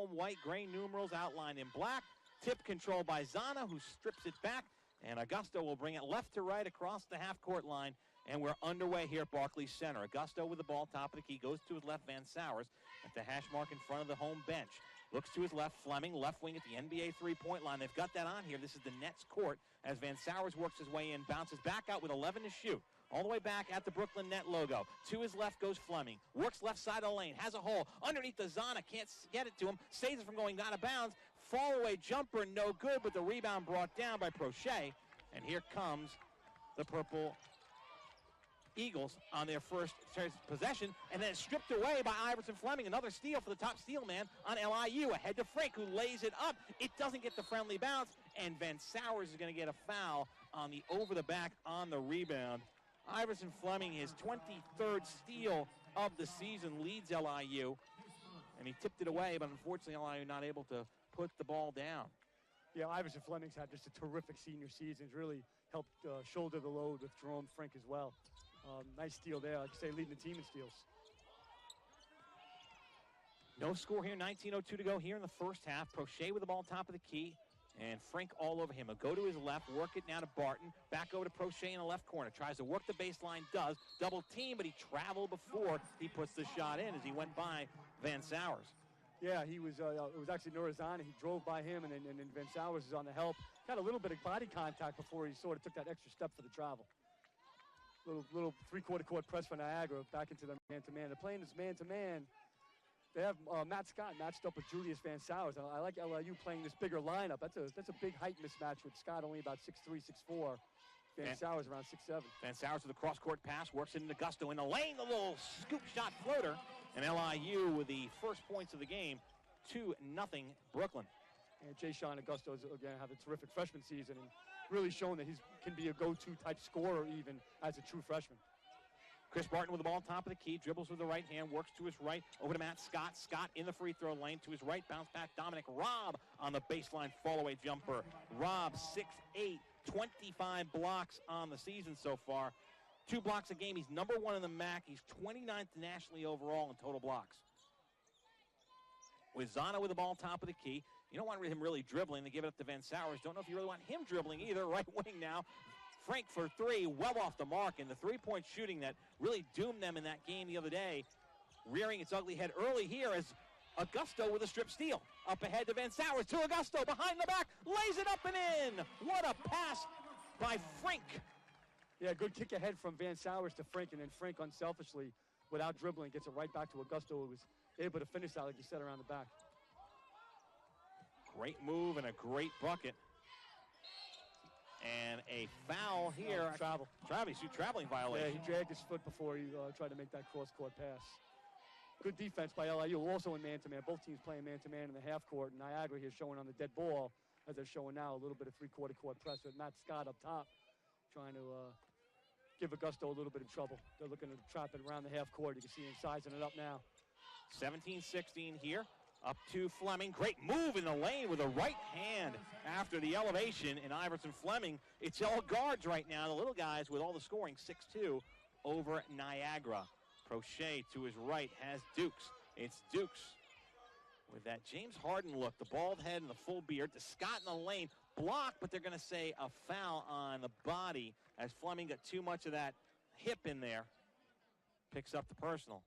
home white, gray numerals outlined in black. Tip control by Zana, who strips it back. And Augusto will bring it left to right across the half-court line. And we're underway here at Barclays Center. Augusto with the ball, top of the key, goes to his left, Van Sowers at the hash mark in front of the home bench. Looks to his left, Fleming, left wing at the NBA three-point line. They've got that on here. This is the Nets court as Van Sowers works his way in, bounces back out with 11 to shoot. All the way back at the Brooklyn Net logo. To his left goes Fleming. Works left side of the lane. Has a hole. Underneath the Zana. Can't get it to him. Saves it from going out of bounds. Fall away jumper. No good, but the rebound brought down by Prochet. And here comes the Purple Eagles on their first possession. And then it's stripped away by Iverson Fleming. Another steal for the top steal man on LIU. Ahead to Frank, who lays it up. It doesn't get the friendly bounce. And Van Sowers is going to get a foul on the over the back on the rebound. Iverson Fleming, his 23rd steal of the season, leads LIU. And he tipped it away, but unfortunately LIU not able to put the ball down. Yeah, Iverson Fleming's had just a terrific senior season. He's really helped shoulder the load with Jerome Frank as well. Nice steal there. Like I say, leading the team in steals. No score here, 19:02 to go here in the first half. Prochet with the ball top of the key. And Frank all over him. He'll go to his left, work it now to Barton. Back over to Prochet in the left corner. Tries to work the baseline, does. Double team, but he traveled before he puts the shot in as he went by Van Sowers. Yeah, he was. It was actually Nurazan. He drove by him, and then Van Sowers is on the help. Got a little bit of body contact before he sort of took that extra step for the travel. Little three-quarter court press for Niagara back into the man-to-man. They're playing this man-to-man. They have Matt Scott matched up with Julius Van Sowers. I like LIU playing this bigger lineup. That's a big height mismatch with Scott only about 6'3", 6'4". Van Sowers around 6'7". Van Sowers with the cross-court pass, works it into Augusto in the lane, the little scoop shot floater. And LIU with the first points of the game, 2-0 Brooklyn. And Jay Sean Augusto is again have a terrific freshman season and really shown that he can be a go-to type scorer even as a true freshman. Chris Barton with the ball top of the key, dribbles with the right hand, works to his right, over to Matt Scott. Scott in the free throw lane to his right, bounce back, Dominic Robb on the baseline fall-away jumper. Robb, 6'8", 25 blocks on the season so far. 2 blocks a game. He's number 1 in the MAC. He's 29th nationally overall in total blocks. With Zana with the ball top of the key. You don't want him really dribbling. They give it up to Van Sowers. Don't know if you really want him dribbling either. Right wing now. Frank for 3, well off the mark, and the three-point shooting that really doomed them in that game the other day, rearing its ugly head early here as Augusto with a strip steal. Up ahead to Van Sowers, to Augusto, behind the back, lays it up and in. What a pass by Frank. Yeah, good kick ahead from Van Sowers to Frank, and then Frank unselfishly, without dribbling, gets it right back to Augusto, who was able to finish that, like you said, around the back. Great move and a great bucket. And a foul here. Traveling violation. Yeah, he dragged his foot before he tried to make that cross-court pass. Good defense by LIU, also in man-to-man. Both teams playing man-to-man in the half court. And Niagara here showing on the dead ball, as they're showing now, a little bit of three-quarter court press with Matt Scott up top, trying to give Augusto a little bit of trouble. They're looking to trap it around the half court. You can see him sizing it up now. 17-16 here. Up to Fleming. Great move in the lane with a right hand after the elevation. And Iverson Fleming, it's all guards right now. The little guys with all the scoring, 6'2", over Niagara. Prochet to his right has Dukes. It's Dukes with that James Harden look. The bald head and the full beard. To Scott in the lane. Block, but they're going to say a foul on the body as Fleming got too much of that hip in there. Picks up the personal.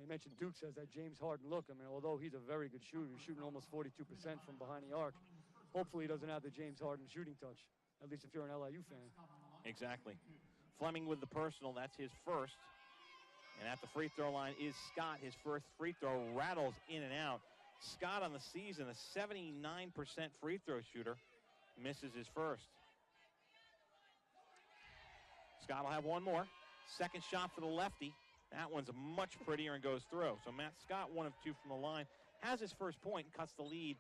You mentioned Dukes has that James Harden look. I mean, although he's a very good shooter, he's shooting almost 42% from behind the arc. Hopefully he doesn't have the James Harden shooting touch, at least if you're an LIU fan. Exactly. Fleming with the personal, that's his first. And at the free throw line is Scott. His first free throw rattles in and out. Scott on the season, a 79% free throw shooter, misses his first. Scott will have one more. Second shot for the lefty. That one's much prettier and goes through. So Matt Scott, 1 of 2 from the line, has his first point and cuts the lead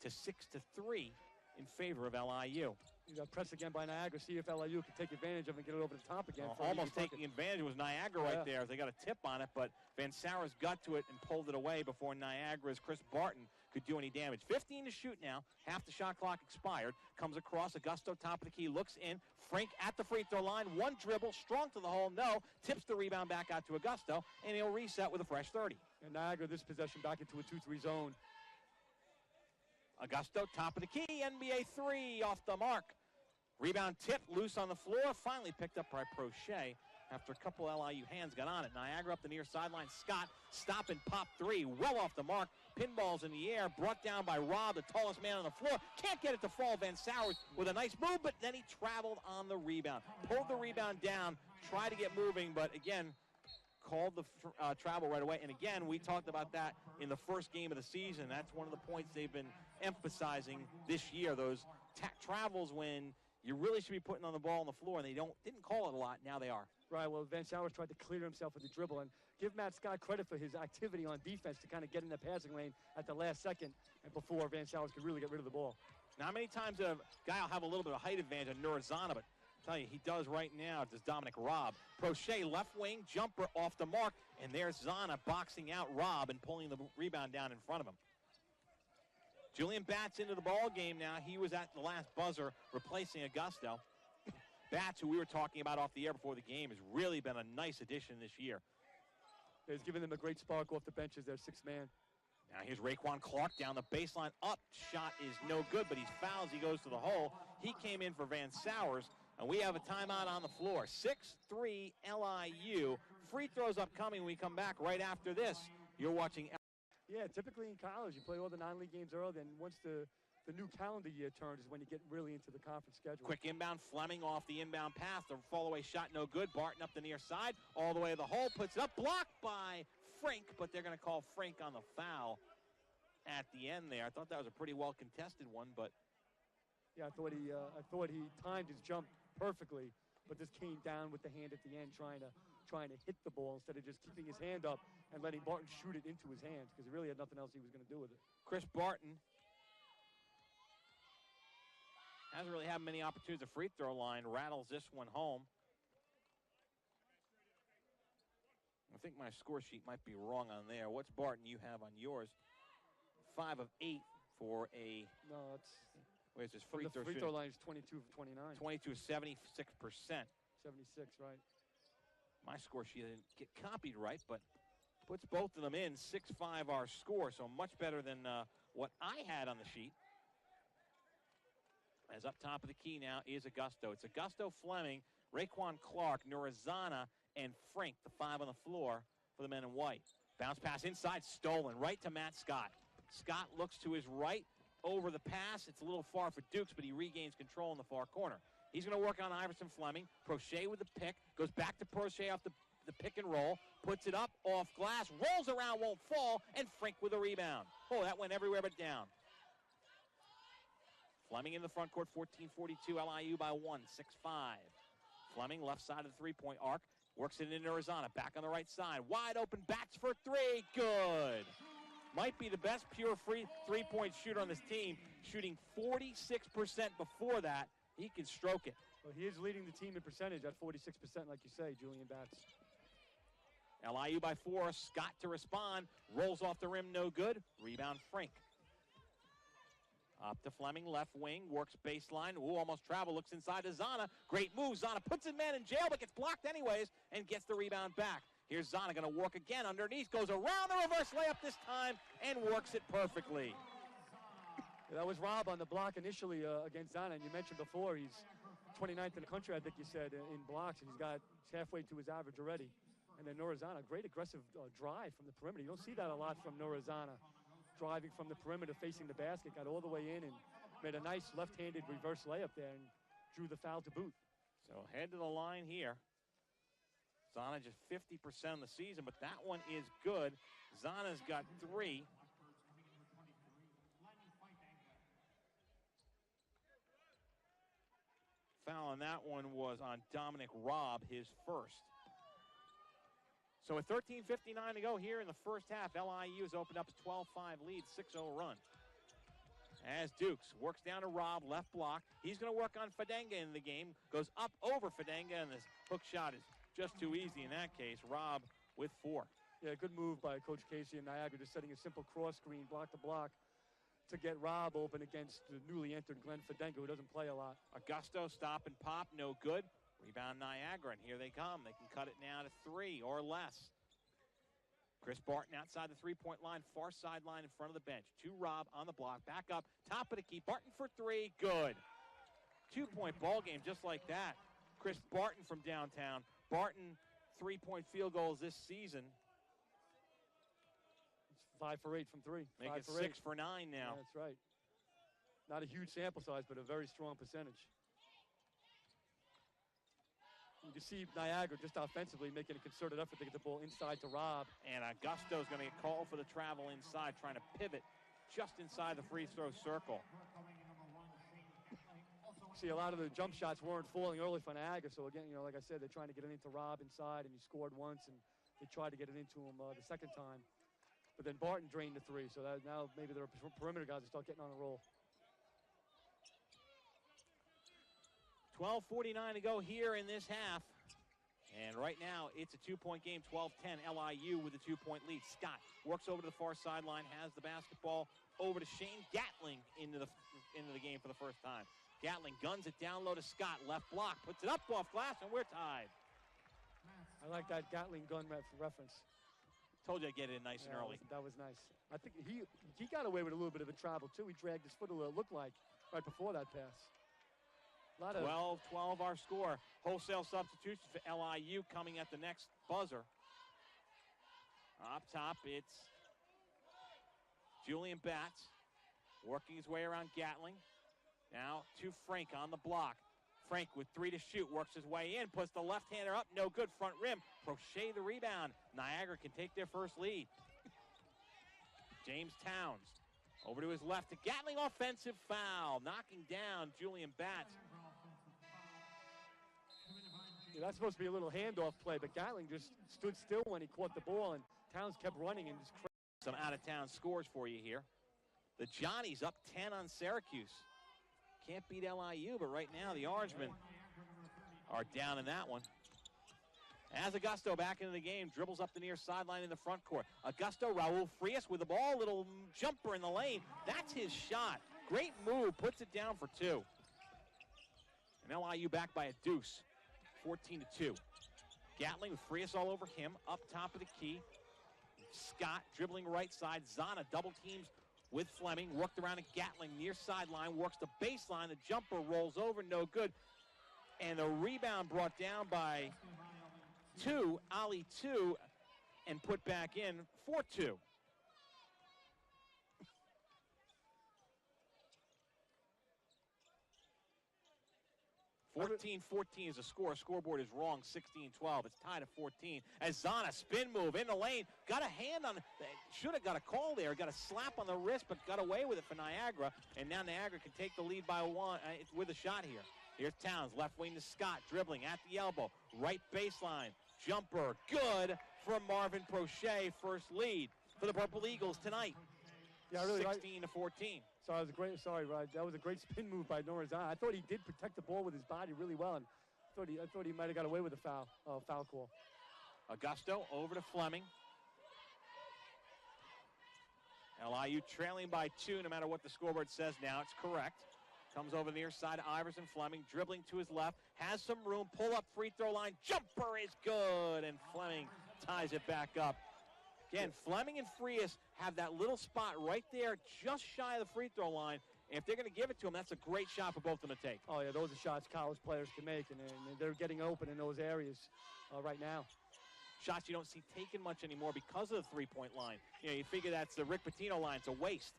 to 6-3 in favor of LIU. You got press again by Niagara. See if LIU can take advantage of it and get it over the top again. Almost taking advantage was Niagara right there. They got a tip on it, but Van Sauers got to it and pulled it away before Niagara's Chris Barton could do any damage. 15 to shoot now. Half the shot clock expired. Comes across. Augusto, top of the key, looks in. Frank at the free throw line. One dribble, strong to the hole. No. Tips the rebound back out to Augusto, and he'll reset with a fresh 30. And Niagara, this possession, back into a 2-3 zone. Augusto, top of the key. NBA three off the mark. Rebound tip, loose on the floor. Finally picked up by Prochet after a couple LIU hands got on it. Niagara up the near sideline. Scott, stop and pop three. Well off the mark. Pinballs in the air. Brought down by Rob, the tallest man on the floor. Can't get it to fall. Van Sauers with a nice move, but then he traveled on the rebound. Pulled the rebound down. Tried to get moving, but again, called the travel right away. And again, we talked about that in the first game of the season. That's one of the points they've been emphasizing this year. Those travels when you really should be putting on the ball on the floor, and they didn't call it a lot. Now they are. Right, well, Van Sauers tried to clear himself with the dribble, and give Matt Scott credit for his activity on defense to kind of get in the passing lane at the last second and before Van Sauers could really get rid of the ball. Now, many times a guy will have a little bit of height advantage on Nurazana, but I'll tell you, he does right now. Does Dominic Robb. Prochet, left wing, jumper off the mark, and there's Zana boxing out Robb and pulling the rebound down in front of him. Julian Batts into the ball game now. He was at the last buzzer replacing Augusto. Batts, who we were talking about off the air before the game, has really been a nice addition this year. He's given them a great spark off the bench as their sixth man. Now here's Raekwon Clark down the baseline. Up shot is no good, but he's fouled. He goes to the hole. He came in for Van Sauers, and we have a timeout on the floor. 6-3 LIU. Free throws upcoming when we come back right after this. You're watching. Yeah, typically in college, you play all the non-league games early, and once the new calendar year turns is when you get really into the conference schedule. Quick inbound, Fleming off the inbound pass. The fall-away shot no good. Barton up the near side, all the way to the hole, puts it up, blocked by Frank, but they're going to call Frank on the foul at the end there. I thought that was a pretty well-contested one, but... Yeah, I thought he timed his jump perfectly, but this came down with the hand at the end, trying to hit the ball instead of just keeping his hand up and letting Barton shoot it into his hands because he really had nothing else he was going to do with it. Chris Barton hasn't really had many opportunities. The free throw line rattles this one home. I think my score sheet might be wrong on there. What's Barton you have on yours? 5 of 8 for a... No, it's... Where's his free throw line is 22 of 29. 22 is 76%. 76, right. My score sheet didn't get copied right, but puts both of them in. 6-5 our score, so much better than what I had on the sheet. As up top of the key now is Augusto. It's Augusto, Fleming, Raekwon Clark, Nurazana, and Frank, the 5 on the floor for the men in white. Bounce pass inside, stolen, right to Matt Scott. Scott looks to his right over the pass. It's a little far for Dukes, but he regains control in the far corner. He's going to work on Iverson Fleming. Prochet with the pick. Goes back to Prochet off the pick and roll. Puts it up off glass. Rolls around, won't fall. And Frank with a rebound. Oh, that went everywhere but down. Fleming in the front court, 14-42. LIU by 1, 6-5. Fleming left side of the three-point arc. Works it into Arizona. Back on the right side. Wide open. Bats for three. Good. Might be the best pure free three-point shooter on this team. Shooting 46% before that. He can stroke it. Well, he is leading the team in percentage at 46%, like you say, Julian Batts. LIU by 4. Scott to respond. Rolls off the rim, no good. Rebound, Frank. Up to Fleming, left wing, works baseline. Ooh, almost travel, looks inside to Zana. Great move. Zana puts his man in jail, but gets blocked anyways and gets the rebound back. Here's Zana going to work again underneath. Goes around the reverse layup this time and works it perfectly. That was Rob on the block initially against Zana, and you mentioned before he's 29th in the country, I think you said, in blocks, and he's halfway to his average already. And then Nurazana, great aggressive drive from the perimeter. You don't see that a lot from Nurazana, driving from the perimeter, facing the basket, got all the way in and made a nice left-handed reverse layup there and drew the foul to boot. So head to the line here. Zana just 50% of the season, but that one is good. Zana's got 3. Foul on that one was on Dominic Robb, his first. So with 13:59 to go here in the first half, LIU has opened up a 12-5 lead, 6-0 run. As Dukes works down to Rob, left block. He's going to work on Fadenga in the game. Goes up over Fadenga, and this hook shot is just too easy in that case. Rob with 4. Yeah, good move by Coach Casey and Niagara, just setting a simple cross screen, block to block, to get Rob open against the newly entered Glenn Fadenga, who doesn't play a lot. Augusto, stop and pop, no good. Rebound Niagara, and here they come. They can cut it now to 3 or less. Chris Barton outside the three-point line, far sideline in front of the bench. To Rob on the block, back up, top of the key. Barton for 3, good. 2-point ball game just like that. Chris Barton from downtown. Barton, 3-point field goals this season. It's 5 for 8 from 3. Make it 6 for 9 now. Yeah, that's right. Not a huge sample size, but a very strong percentage. You can see Niagara just offensively making a concerted effort to get the ball inside to Rob. And Augusto's going to get called for the travel inside, trying to pivot just inside the free throw circle. See, a lot of the jump shots weren't falling early for Niagara. So again, you know, like I said, they're trying to get it into Rob inside, and he scored once, and they tried to get it into him the second time. But then Barton drained the 3, so that now maybe their perimeter guys will start getting on a roll. 12:49 to go here in this half. And right now, it's a 2-point game, 12-10. LIU with a 2-point lead. Scott works over to the far sideline, has the basketball over to Shane Gatling into the game for the first time. Gatling guns it down low to Scott, left block, puts it up off glass, and we're tied. I like that Gatling gun reference. Told you I'd get it in nice and early. That was nice. I think he got away with a little bit of a travel, too. He dragged his foot a little, looked like, right before that pass. 12-12 our score. Wholesale substitutions for LIU coming at the next buzzer. Up top, it's Julian Batts working his way around Gatling. Now to Frank on the block. Frank with 3 to shoot, works his way in, puts the left-hander up, no good, front rim. Prochet the rebound. Niagara can take their first lead. James Towns over to his left to Gatling, offensive foul, knocking down Julian Batts. Yeah, that's supposed to be a little handoff play, but Gatling just stood still when he caught the ball, and Towns kept running and just some out-of-town scores for you here. The Johnnies up 10 on Syracuse. Can't beat LIU, but right now the Orangemen are down in that one. As Augusto back into the game, dribbles up the near sideline in the front court. Augusto, Raul Frias with the ball, little jumper in the lane. That's his shot. Great move, puts it down for 2. And LIU back by a deuce, 14-2. Gatling with Frias all over him, up top of the key. Scott dribbling right side. Zana double teams with Fleming, worked around at Gatling near sideline, works the baseline. The jumper rolls over, no good. And the rebound brought down by Ali 2, and put back in for 2. 14-14 is a score. Scoreboard is wrong, 16-12. It's tied at 14. As Zana, spin move in the lane. Got a hand on, should have got a call there. Got a slap on the wrist, but got away with it for Niagara. And now Niagara can take the lead by 1 with a shot here. Here's Towns, left wing to Scott, dribbling at the elbow. Right baseline, jumper, good from Marvin Prochet. First lead for the Purple Eagles tonight. Yeah, really 16-14. So Rod. That was a great spin move by Norazan. I thought he did protect the ball with his body really well, and I thought he might have got away with a foul call. Augusto over to Fleming. LIU trailing by 2, no matter what the scoreboard says now. It's correct. Comes over the near side, Iverson. Fleming dribbling to his left, has some room, pull up free throw line, jumper is good, and Fleming ties it back up. Again, Fleming and Frias have that little spot right there, just shy of the free throw line. And if they're going to give it to him, that's a great shot for both of them to take. Oh, yeah, those are shots college players can make, and they're getting open in those areas right now. Shots you don't see taken much anymore because of the three-point line. You know, you figure that's the Rick Pitino line. It's a waste.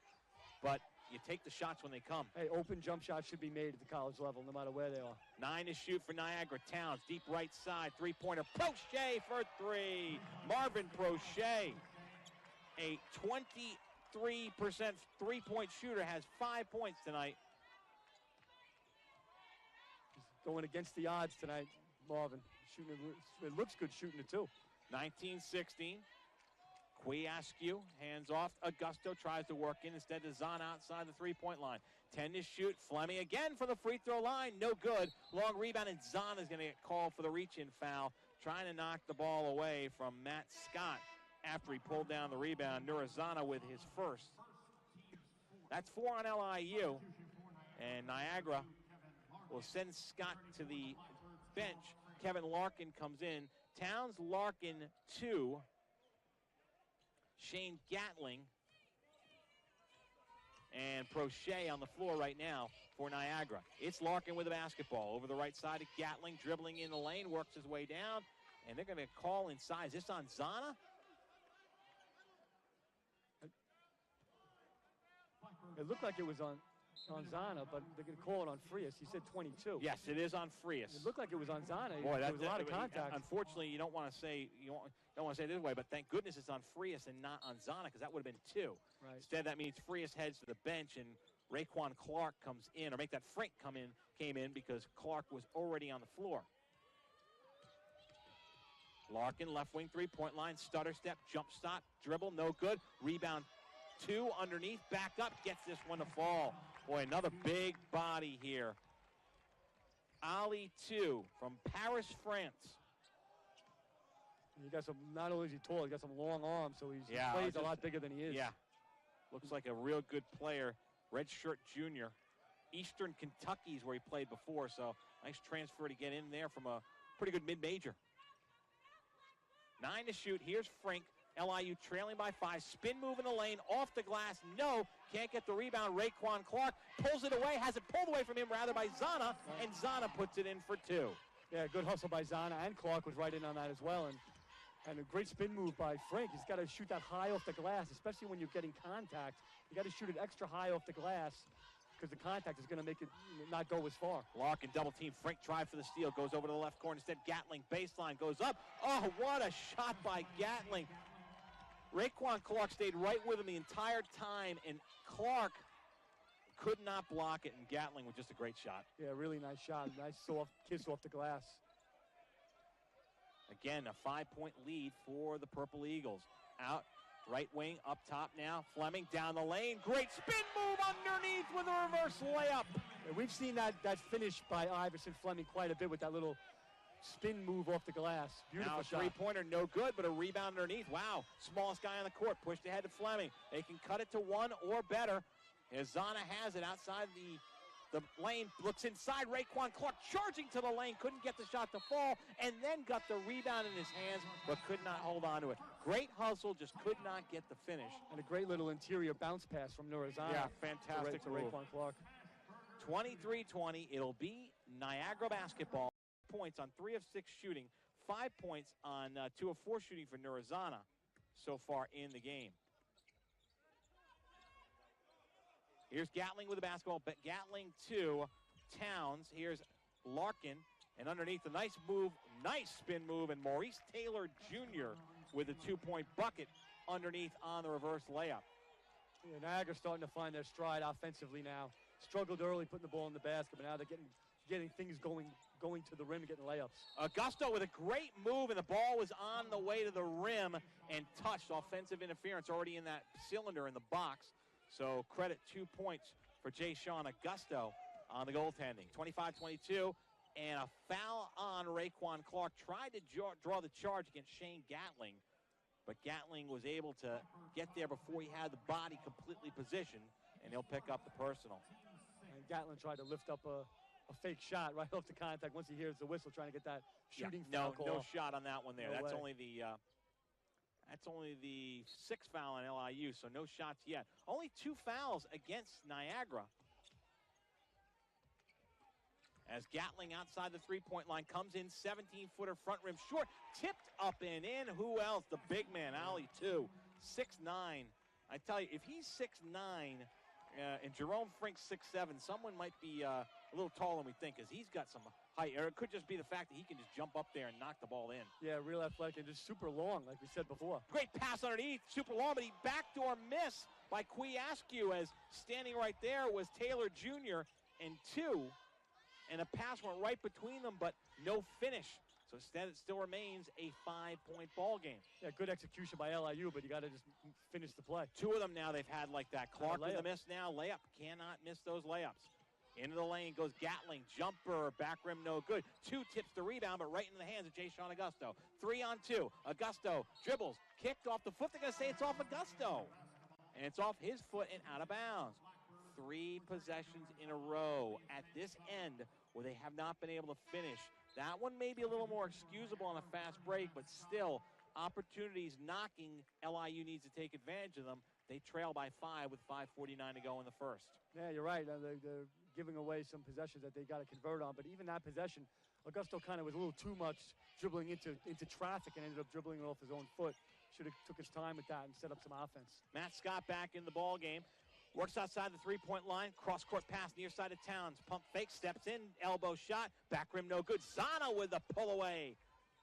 But you take the shots when they come. Hey, open jump shots should be made at the college level, no matter where they are. 9 to shoot for Niagara. Towns, deep right side, three-pointer. Prochet for 3. Marvin Prochet, a 23% three-point shooter, has 5 points tonight. He's going against the odds tonight, Marvin. Shooting, it looks good shooting it, too. 19-16. Askew hands off. Augusto tries to work in. Instead, Zana outside the three-point line. 10 to shoot. Fleming again for the free throw line. No good. Long rebound, and Zana is going to get called for the reach-in foul, trying to knock the ball away from Matt Scott after he pulled down the rebound. Nurazana with his first. That's 4 on LIU, and Niagara will send Scott to the bench. Kevin Larkin comes in. Towns, Larkin, 2. Shane Gatling and Prochet on the floor right now for Niagara. It's Larkin with the basketball over the right side of Gatling, dribbling in the lane, works his way down, and they're going to call inside. Is this on Zana? It looked like it was on Zana, but they're going to call it on Frias. He said 22. Yes, it is on Frias. It looked like it was on Zana. Boy, there was a lot of contact. Unfortunately, you don't want to say it this way, but thank goodness it's on Frias and not on Zana, because that would have been 2. Right. Instead, that means Frias heads to the bench and Raekwon Clark comes in, or make that Frank came in because Clark was already on the floor. Larkin, left wing, three-point line, stutter step, jump stop, dribble, no good. Rebound, 2 underneath, back up, gets this one to fall. Boy, another big body here. Ali 2 from Paris, France. He got some, not only is he tall, he got some long arms, so he plays a lot bigger than he is. Yeah, looks like a real good player. Redshirt junior. Eastern Kentucky is where he played before, so nice transfer to get in there from a pretty good mid-major. 9 to shoot. Here's Frank. LIU trailing by 5. Spin move in the lane. Off the glass. No. Can't get the rebound. Raekwon Clark pulls it away. Has it pulled away from him rather by Zana. And Zana puts it in for 2. Yeah, good hustle by Zana. And Clark was right in on that as well. And a great spin move by Frank. He's got to shoot that high off the glass, especially when you're getting contact. You got to shoot it extra high off the glass because the contact is going to make it not go as far. Larkin double team. Frank tried for the steal. Goes over to the left corner. Instead, Gatling baseline goes up. Oh, what a shot by Gatling. Raekwon Clark stayed right with him the entire time, and Clark could not block it, and Gatling with just a great shot. Yeah, really nice shot. Nice soft kiss off the glass. Again, a 5-point lead for the Purple Eagles. Out, right wing, up top now. Fleming down the lane. Great spin move underneath with a reverse layup. Yeah, we've seen that finish by Iverson Fleming quite a bit with that little spin move off the glass. Beautiful shot. Three-pointer, no good, but a rebound underneath. Wow, smallest guy on the court, pushed ahead to Fleming. They can cut it to 1 or better. As Zana has it outside the lane, looks inside. Raekwon Clark charging to the lane, couldn't get the shot to fall, and then got the rebound in his hands, but could not hold on to it. Great hustle, just could not get the finish. And a great little interior bounce pass from Nurazana. Yeah, fantastic to Raekwon Clark. 23-20, it'll be Niagara basketball. Points on 3 of 6 shooting, 5 points on 2 of 4 shooting for Nurazana so far in the game. Here's Gatling with the basketball, but Gatling to Towns. Here's Larkin, and underneath a nice move, nice spin move, and Maurice Taylor Jr. with a 2-point bucket underneath on the reverse layup. Yeah, Niagara's starting to find their stride offensively now. Struggled early putting the ball in the basket, but now they're getting things going to the rim and getting layups. Augusto with a great move, and the ball was on the way to the rim and touched. Offensive interference already in that cylinder in the box. So credit 2 points for Jay Sean Augusto on the goaltending. 25-22, and a foul on Raekwon Clark. Tried to draw the charge against Shane Gatling, but Gatling was able to get there before he had the body completely positioned, and he'll pick up the personal. And Gatling tried to lift up a fake shot right off the contact once he hears the whistle, trying to get that shooting foul call. No shot on that one there. No that's way. only the 6th foul on LIU, so no shots yet. Only 2 fouls against Niagara. As Gatling outside the three-point line comes in, 17-footer front rim short, tipped up and in. Who else? The big man, Ali 2, 6'9". I tell you, if he's 6'9", and Jerome Frink's 6'7", someone might be a little taller than we think, because he's got some height. Or it could just be the fact that he can just jump up there and knock the ball in. Yeah, real athletic and just super long, like we said before. Great pass underneath, super long, but he backdoor miss by Askew, as standing right there was Taylor Jr. and 2. And a pass went right between them, but no finish So instead, it still remains a 5-point ball game. Yeah, good execution by LIU, but you got to just finish the play. Two of them now they've had like that. Clark with the layup. miss now. Layup. Cannot miss those layups. Into the lane goes Gatling. Jumper. Back rim no good. Two tips the rebound, but right into the hands of Jay-Sean Augusto. 3-on-2. Augusto dribbles. Kicked off the foot. They're going to say it's off Augusto. And it's off his foot and out of bounds. 3 possessions in a row at this end where they have not been able to finish. That one may be a little more excusable on a fast break, but still, opportunities knocking. LIU needs to take advantage of them. They trail by 5 with 5:49 to go in the first. Yeah, you're right. They're giving away some possessions that they got to convert on, but even that possession, Augusto kind of was a little too much dribbling into traffic and ended up dribbling it off his own foot. Should have took his time with that and set up some offense. Matt Scott back in the ball game. Works outside the three-point line. Cross-court pass near side of Towns. Pump fake, steps in, elbow shot. Back rim no good. Zana with the pull away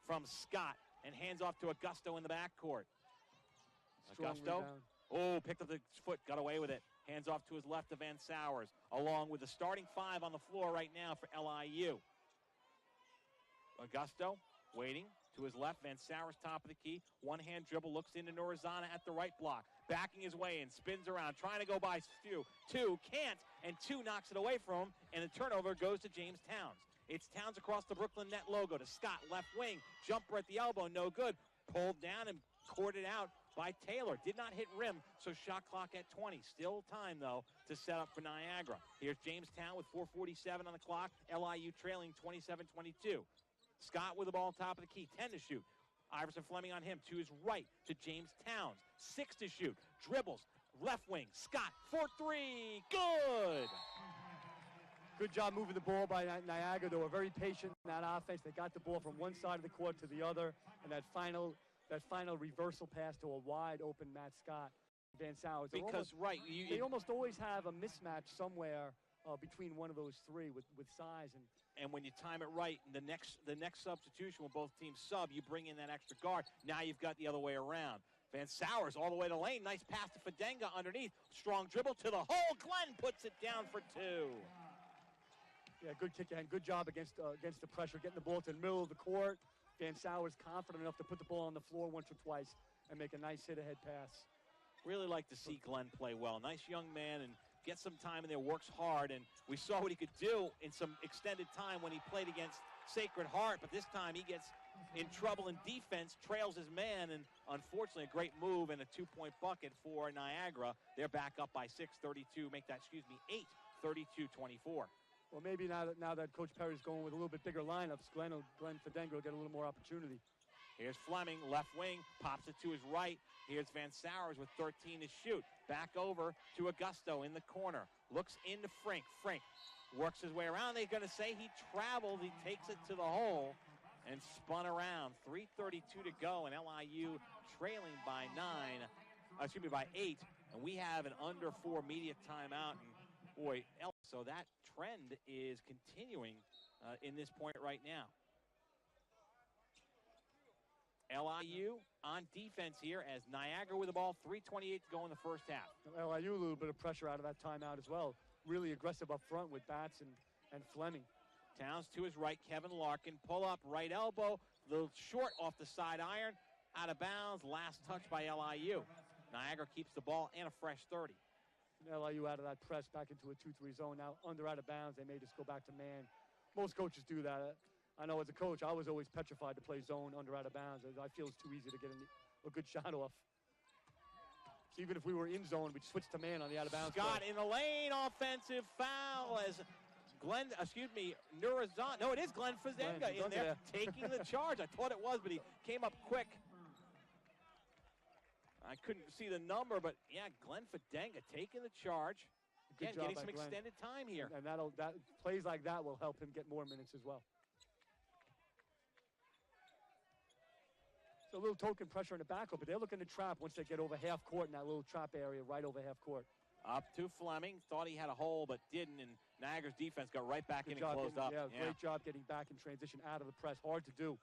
from Scott and hands off to Augusto in the backcourt. Strong Augusto, rebound. picked up the foot, got away with it. Hands off to his left to Van Sowers, along with the starting 5 on the floor right now for LIU. Augusto waiting to his left. Van Sowers top of the key. One-hand dribble, looks into Norizana at the right block. Backing his way in, spins around, trying to go by Stu. 2 can't, and 2 knocks it away from him, and the turnover goes to James Towns. It's Towns across the Brooklyn net logo to Scott, left wing. Jumper at the elbow, no good. Pulled down and courted out by Taylor. Did not hit rim, so shot clock at 20. Still time, though, to set up for Niagara. Here's Jamestown with 4:47 on the clock. LIU trailing 27-22. Scott with the ball top of the key, 10 to shoot. Iverson Fleming on him, to his right, to James Towns. 6 to shoot, dribbles, left wing, Scott, 4-3, good! Good job moving the ball by Niagara. They were very patient in that offense. They got the ball from one side of the court to the other, and that final reversal pass to a wide open Matt Scott, Van Sowers. They almost always have a mismatch somewhere between one of those 3 with size and when you time it right, the next substitution when both teams sub, you bring in that extra guard. Now you've got the other way around. Van Sowers all the way to lane. Nice pass to Fadenga underneath. Strong dribble to the hole. Glenn puts it down for 2. Yeah, good kick and good job against the pressure, getting the ball to the middle of the court. Van Sowers confident enough to put the ball on the floor once or twice and make a nice hit-ahead pass. Really like to see Glenn play well. Nice young man and gets some time in there, works hard, and we saw what he could do in some extended time when he played against Sacred Heart, but this time he gets in trouble in defense, trails his man, and unfortunately a great move and a 2-point bucket for Niagara. They're back up by 8, 32-24. Well, maybe now that Coach Perry's going with a little bit bigger lineups, Glenn Fadenga will get a little more opportunity. Here's Fleming, left wing, pops it to his right. Here's Van Sowers with 13 to shoot. Back over to Augusto in the corner. Looks into Frink. Frink works his way around. They're going to say he traveled. He takes it to the hole and spun around. 3:32 to go, and LIU trailing by 8. And we have an under 4 media timeout. And boy, so that trend is continuing in this point right now. LIU on defense here as Niagara with the ball, 3:28 to go in the first half. LIU a little bit of pressure out of that timeout as well. Really aggressive up front with Batts and Fleming. Towns to his right, Kevin Larkin, pull up, right elbow, little short off the side iron, out of bounds, last touch by LIU. Niagara keeps the ball and a fresh 30. LIU out of that press back into a 2-3 zone. Now under out of bounds, they may just go back to man. Most coaches do that. I know as a coach, I was always petrified to play zone under out of bounds. I feel it's too easy to get a good shot off. So even if we were in zone, we'd switch to man on the out of bounds. Scott in the lane, offensive foul as Nurazan. No, it is Glenn Fazenga in there taking the charge. I thought it was, but he came up quick. I couldn't see the number, but yeah, Glenn Fadenga taking the charge. Again, getting some extended time here. And plays like that will help him get more minutes as well. So a little token pressure in the backcourt, but they're looking to trap once they get over half court in that little trap area right over half court. Up to Fleming. Thought he had a hole, but didn't, and Niagara's defense got right back in and closed up. Yeah, great job getting back in transition out of the press. Hard to do.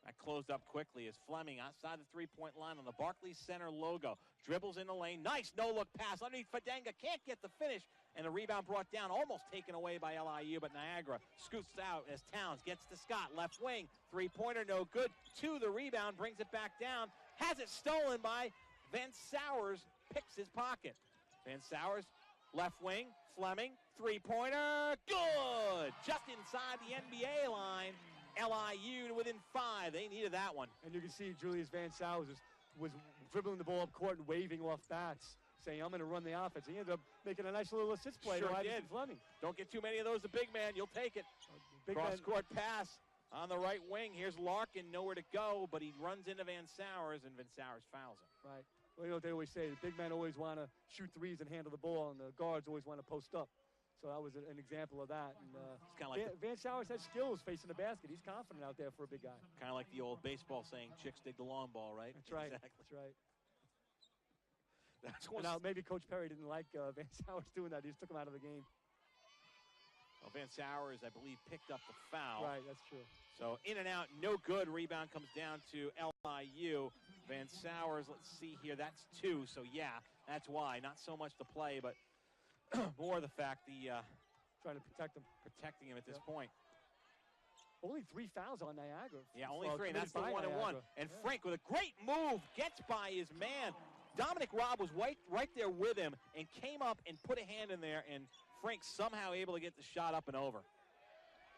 That closed up quickly as Fleming outside the three-point line on the Barclays Center logo. Dribbles in the lane. Nice no-look pass underneath Fadenga. Can't get the finish. And the rebound brought down, almost taken away by LIU, but Niagara scoots out as Towns gets to Scott. Left wing. Three-pointer no good. To the rebound. Brings it back down. Has it stolen by Van Sowers. Picks his pocket. Van Sowers, left wing. Fleming. Three-pointer. Good. Just inside the NBA line. LIU within 5. They needed that one. And you can see Julius Van Sowers was dribbling the ball up court and waving off bats, saying, I'm going to run the offense. He ended up making a nice little assist play to Iverson Fleming. Don't get too many of those, the big man. You'll take it. Cross-court pass on the right wing. Here's Larkin, nowhere to go, but he runs into Van Sowers, and Van Sowers fouls him. Right. Well, you know what they always say, the big men always want to shoot threes and handle the ball, and the guards always want to post up. So that was an example of that. And it's kind of like Van Sowers has skills facing the basket. He's confident out there for a big guy. Kind of like the old baseball saying, chicks dig the long ball, right? That's right. Exactly. That's right. Now, maybe Coach Perry didn't like Van Sowers doing that. He just took him out of the game. Well, Van Sowers, I believe, picked up the foul. Right, that's true. So in and out, no good. Rebound comes down to LIU. Van Sowers, let's see here, that's 2. So, yeah, that's why. Not so much the play, but more the fact trying to protect him. Protecting him at this point. Only 3 fouls on Niagara. Yeah, only 3, and that's the 1-and-1. And Frank, with a great move, gets by his man. Dominic Robb was right there with him and came up and put a hand in there, and Frank somehow able to get the shot up and over.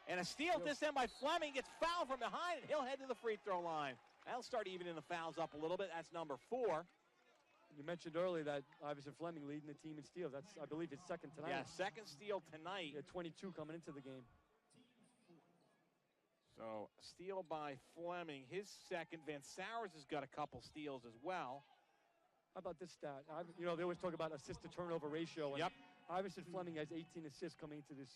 And a steal at this end by Fleming. Gets fouled from behind, and he'll head to the free throw line. That'll start evening the fouls up a little bit. That's number 4. You mentioned earlier that Iverson Fleming leading the team in steals. That's, I believe, his second tonight. Yeah, second steal tonight. Yeah, 22 coming into the game. So, steal by Fleming. His second. Van Sowers has got a couple steals as well. How about this stat? You know, they always talk about assist-to-turnover ratio. And Iverson Fleming has 18 assists coming into this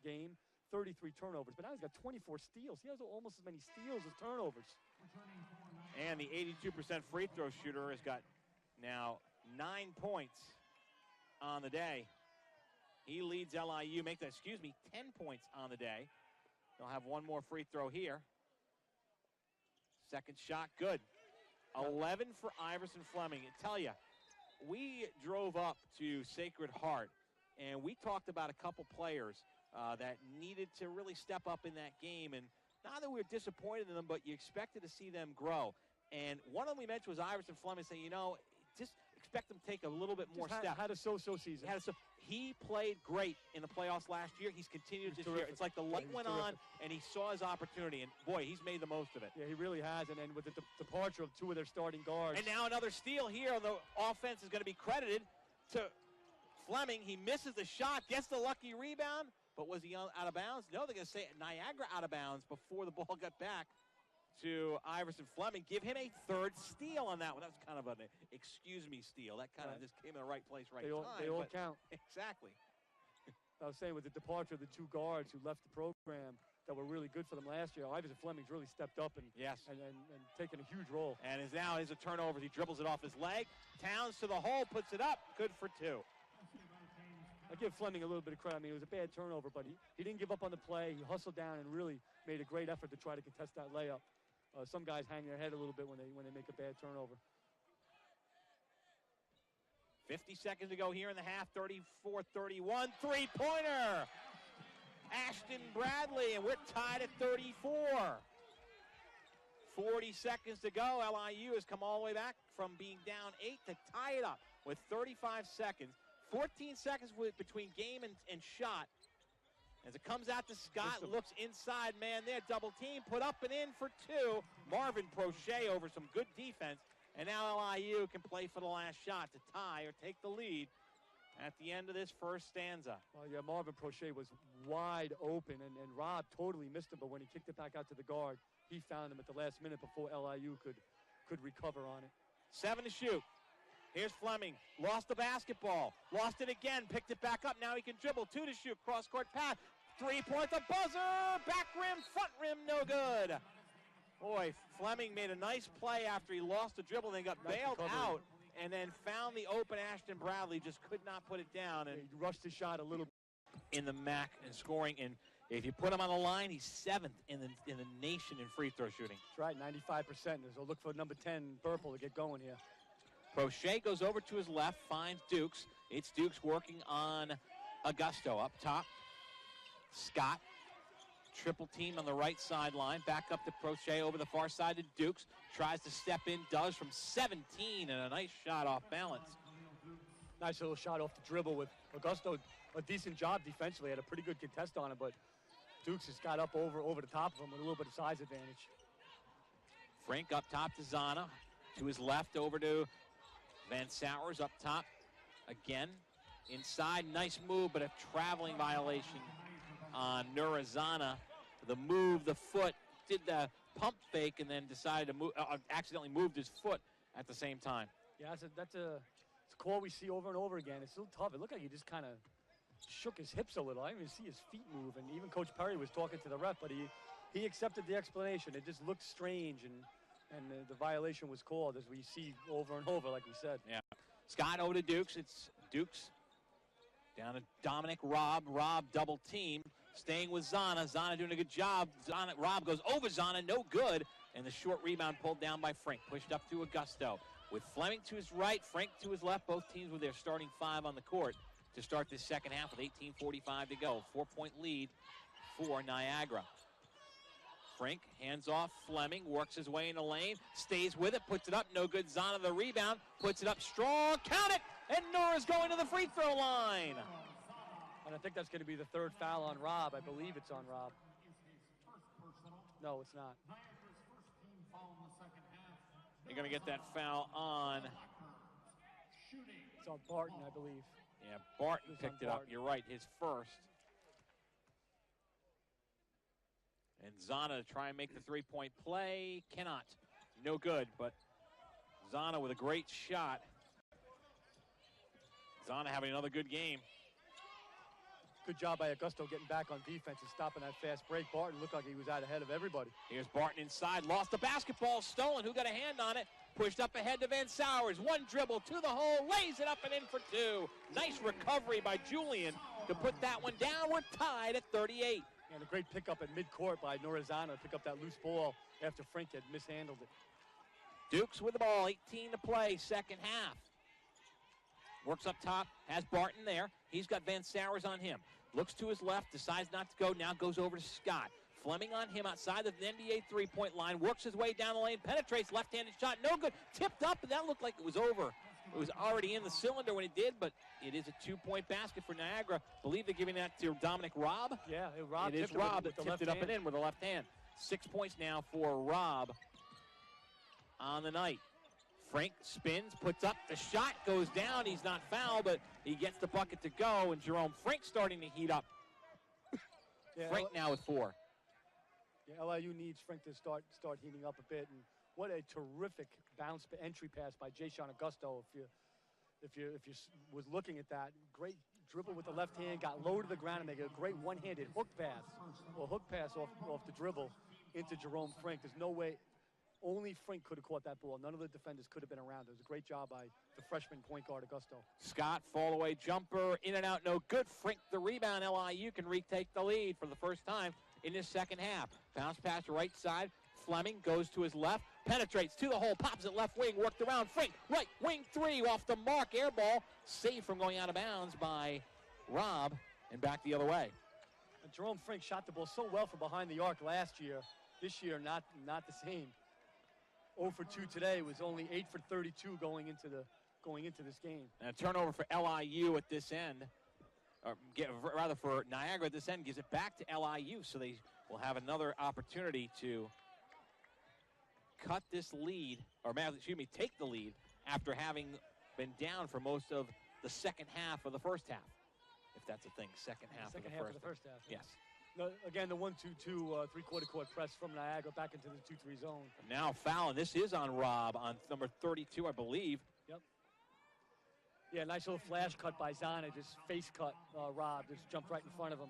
game, 33 turnovers. But now he's got 24 steals. He has almost as many steals as turnovers. And the 82% free throw shooter has got now 9 points on the day. He leads LIU, 10 points on the day. They'll have one more free throw here. Second shot, good. 11 for Iverson Fleming. I tell you, we drove up to Sacred Heart, and we talked about a couple players that needed to really step up in that game. And not that we were disappointed in them, but you expected to see them grow. And one of them we mentioned was Iverson Fleming, saying, you know, just expect them to take a little bit more steps. Had a so-so season. He played great in the playoffs last year. He's continued this year. It's like the light went on, and he saw his opportunity. And, boy, he's made the most of it. Yeah, he really has. And then with the departure of 2 of their starting guards. And now another steal here. The offense is going to be credited to Fleming. He misses the shot, gets the lucky rebound. But was he out of bounds? No, they're going to say Niagara out of bounds before the ball got back to Iverson Fleming. Give him a 3rd steal on that one. That was kind of an excuse-me steal. That kind of just came in the right place, right time. They all count. Exactly. I was saying with the departure of the 2 guards who left the program that were really good for them last year, Iverson Fleming's really stepped up and taken a huge role. And now is a turnover. He dribbles it off his leg. Towns to the hole, puts it up. Good for 2. I give Fleming a little bit of credit. I mean, it was a bad turnover, but he didn't give up on the play. He hustled down and really made a great effort to try to contest that layup. Some guys hang their head a little bit when they make a bad turnover. 50 seconds to go here in the half. 34-31. Three-pointer. Ashton Bradley, and we're tied at 34. 40 seconds to go. LIU has come all the way back from being down 8 to tie it up with 35 seconds. 14 seconds between game and shot. As it comes out to Scott, looks inside, man there, double team, put up and in for 2. Marvin Prochet over some good defense, and now LIU can play for the last shot to tie or take the lead at the end of this first stanza. Well, yeah, Marvin Prochet was wide open, and Rob totally missed him, but when he kicked it back out to the guard, he found him at the last minute before LIU could recover on it. 7 to shoot. Here's Fleming, lost the basketball, lost it again, picked it back up, now he can dribble, 2 to shoot, cross-court pass, 3-point, the buzzer, back rim, front rim, no good. Boy, Fleming made a nice play after he lost the dribble, then got bailed out, and then found the open Ashton Bradley, just could not put it down. And he rushed his shot a little in the MAC and scoring, and If you put him on the line, he's 7th in the nation in free throw shooting. That's right, 95%. So look for number 10, Burple, to get going here. Prochet goes over to his left, finds Dukes. It's Dukes working on Augusto up top. Scott, triple team on the right sideline. Back up to Prochet over the far side to Dukes. Tries to step in, does from 17, and a nice shot off balance. Nice little shot off the dribble with Augusto. A decent job defensively. Had a pretty good contest on it, but Dukes has got up over the top of him with a little bit of size advantage. Frank up top to Zana. To his left over to Van Sowers up top. Again, inside, nice move, but a traveling violation on Nurazana. The move, the foot, did the pump fake and then decided to move, accidentally moved his foot at the same time. Yeah, it's a call we see over and over again. It's still tough. It looked like he just kind of shook his hips a little. I didn't even see his feet move, and even Coach Perry was talking to the ref, but he accepted the explanation. It just looked strange, and the violation was called, as we see over and over, like we said. Yeah. Scott over to Dukes. It's Dukes down to Dominic. Rob double team. Staying with Zana. Zana doing a good job. Rob goes over Zana, no good. And the short rebound pulled down by Frank. Pushed up to Augusto. With Fleming to his right, Frank to his left. Both teams with their starting 5 on the court to start this second half with 18:45 to go. 4-point lead for Niagara. Frank hands off Fleming, works his way in the lane, stays with it, puts it up, no good. Zana the rebound, puts it up strong, count it, and Nora's going to the free throw line. And I think that's going to be the 3rd foul on Rob. I believe it's on Rob. No, it's not. You're going to get that foul on. It's on Barton, I believe. Yeah, Barton picked it up. You're right, his first. And Zana to try and make the 3-point play. Cannot. No good, but Zana with a great shot. Zana having another good game. Good job by Augusto getting back on defense and stopping that fast break. Barton looked like he was out ahead of everybody. Here's Barton inside, lost the basketball, stolen. Who got a hand on it? Pushed up ahead to Van Sowers. One dribble to the hole, lays it up and in for 2. Nice recovery by Julian to put that one down. We're tied at 38. And a great pickup at midcourt by Nurazana to pick up that loose ball after Frank had mishandled it. Dukes with the ball, 18 to play, second half. Works up top, has Barton there. He's got Van Sowers on him. Looks to his left, decides not to go, now goes over to Scott. Fleming on him outside of the NBA 3-point line, works his way down the lane, penetrates, left-handed shot, no good. Tipped up, and that looked like it was over. It was already in the cylinder when it did, but it is a 2-point basket for Niagara. Believe they're giving that to Dominic Robb. Yeah, Robb. It is Robb that tipped it up and in with the left hand. 6 points now for Robb on the night. Frank spins, puts up the shot, goes down. He's not fouled, but he gets the bucket to go, and Jerome Frank starting to heat up. Yeah, Frank now with 4. Yeah, LIU needs Frank to start heating up a bit, and what a terrific bounce entry pass by Jason Augusto. If you was looking at that, great dribble with the left hand, got low to the ground, and make a great one-handed hook pass, off the dribble into Jerome Frank. There's no way. Only Frank could have caught that ball. None of the defenders could have been around. It was a great job by the freshman point guard, Augusto. Scott, fall away jumper, in and out, no good. Frank the rebound. LIU can retake the lead for the first time in this second half. Bounce pass right side. Fleming goes to his left, penetrates to the hole, pops it left wing, worked around. Frank, right wing 3 off the mark, air ball. Saved from going out of bounds by Robb and back the other way. And Jerome Frank shot the ball so well from behind the arc last year. This year, not the same. 0 for 2 today, was only 8 for 32 going into this game. And a turnover for LIU at this end, or rather for Niagara at this end, gives it back to LIU, so they will have another opportunity to cut this lead, or excuse me, take the lead after having been down for most of the second half of the first half, if that's a thing. Second half of the first half. Yes. No, again, the 1-2-2 3-quarter court press from Niagara back into the 2-3 zone. Now fouling. This is on Robb on number 32, I believe. Yep. Yeah, nice little flash cut by Zana, just face cut Robb, just jumped right in front of him.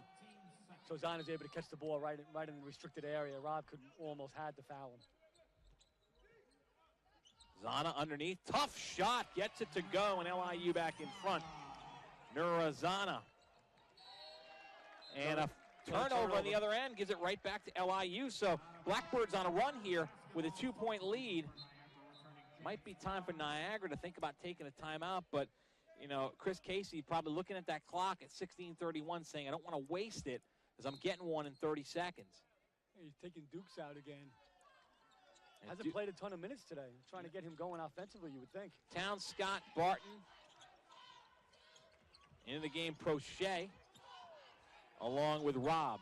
So Zana's able to catch the ball right in the restricted area. Robb could almost had to foul him. Zana underneath, tough shot, gets it to go, and LIU back in front. Nurazana. And Turnover on the other end gives it right back to LIU. So Blackbirds on a run here with a 2-point lead. Might be time for Niagara to think about taking a timeout, but you know, Chris Casey probably looking at that clock at 16:31 saying, I don't want to waste it because I'm getting one in 30 seconds. He's taking Dukes out again. Hasn't played a ton of minutes today. Trying to get him going offensively, you would think. Towns, Scott, Barton. Into the game, Prochet, along with Robb.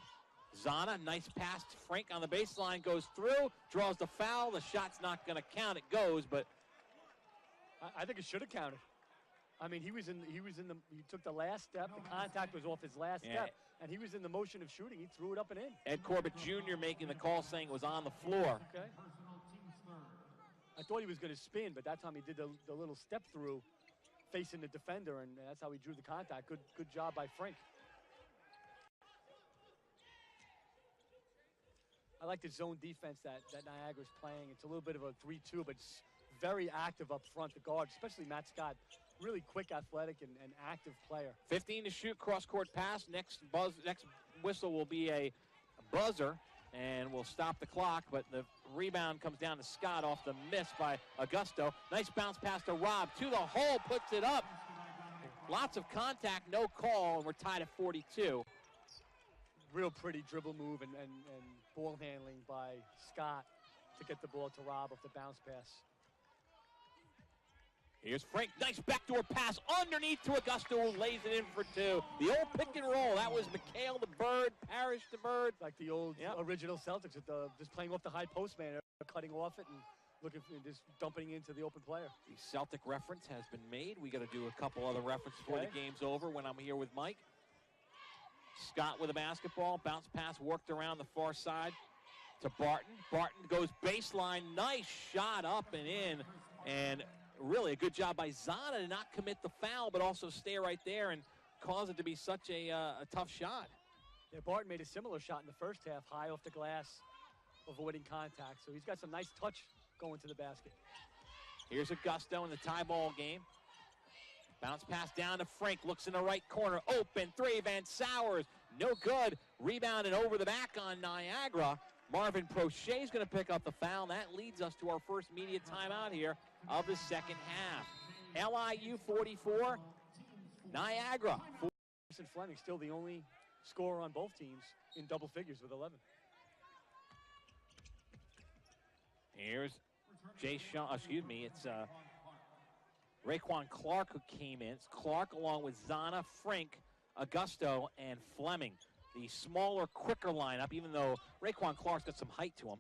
Zana, nice pass to Frank on the baseline, goes through, draws the foul. The shot's not going to count. It goes, but I think it should have counted. I mean, he took the last step. The contact was off his last step, and he was in the motion of shooting. He threw it up and in. Ed Corbett Jr. making the call, saying it was on the floor. Okay. I thought he was going to spin, but that time he did the little step through, facing the defender, and that's how he drew the contact. Good job by Frank. I like the zone defense that Niagara's playing. It's a little bit of a 3-2, but it's very active up front, the guard, especially Matt Scott. Really quick, athletic, and active player. 15 to shoot, cross-court pass. Next whistle will be a buzzer, and we'll stop the clock, but the rebound comes down to Scott off the miss by Augusto. Nice bounce pass to Robb. To the hole, puts it up. Lots of contact, no call, and we're tied at 42. Real pretty dribble move and ball handling by Scott to get the ball to Robb off the bounce pass. Here's Frank, nice backdoor pass underneath to Augusto, who lays it in for two. The old pick and roll, that was McHale the Bird, Parrish the Bird. Like the old original Celtics, just playing off the high post man, cutting off it and looking for, just dumping into the open player. The Celtic reference has been made. We got to do a couple other references before the game's over when I'm here with Mike. Scott with a basketball, bounce pass worked around the far side to Barton. Barton goes baseline, nice shot up and in, and really a good job by Zana to not commit the foul, but also stay right there and cause it to be such a tough shot. Yeah, Barton made a similar shot in the first half, high off the glass, avoiding contact. So he's got some nice touch going to the basket. Here's Augusto in the tie ball game. Bounce pass down to Frank, looks in the right corner, open three, Van Sowers, no good. Rebound and over the back on Niagara. Marvin Prochet is going to pick up the foul. That leads us to our first media timeout here of the second half. LIU 44, Niagara. Fleming still the only scorer on both teams in double figures with 11. Here's it's Raekwon Clark who came in. It's Clark along with Zana, Frank, Augusto, and Fleming. The smaller, quicker lineup, even though Raekwon Clark's got some height to him.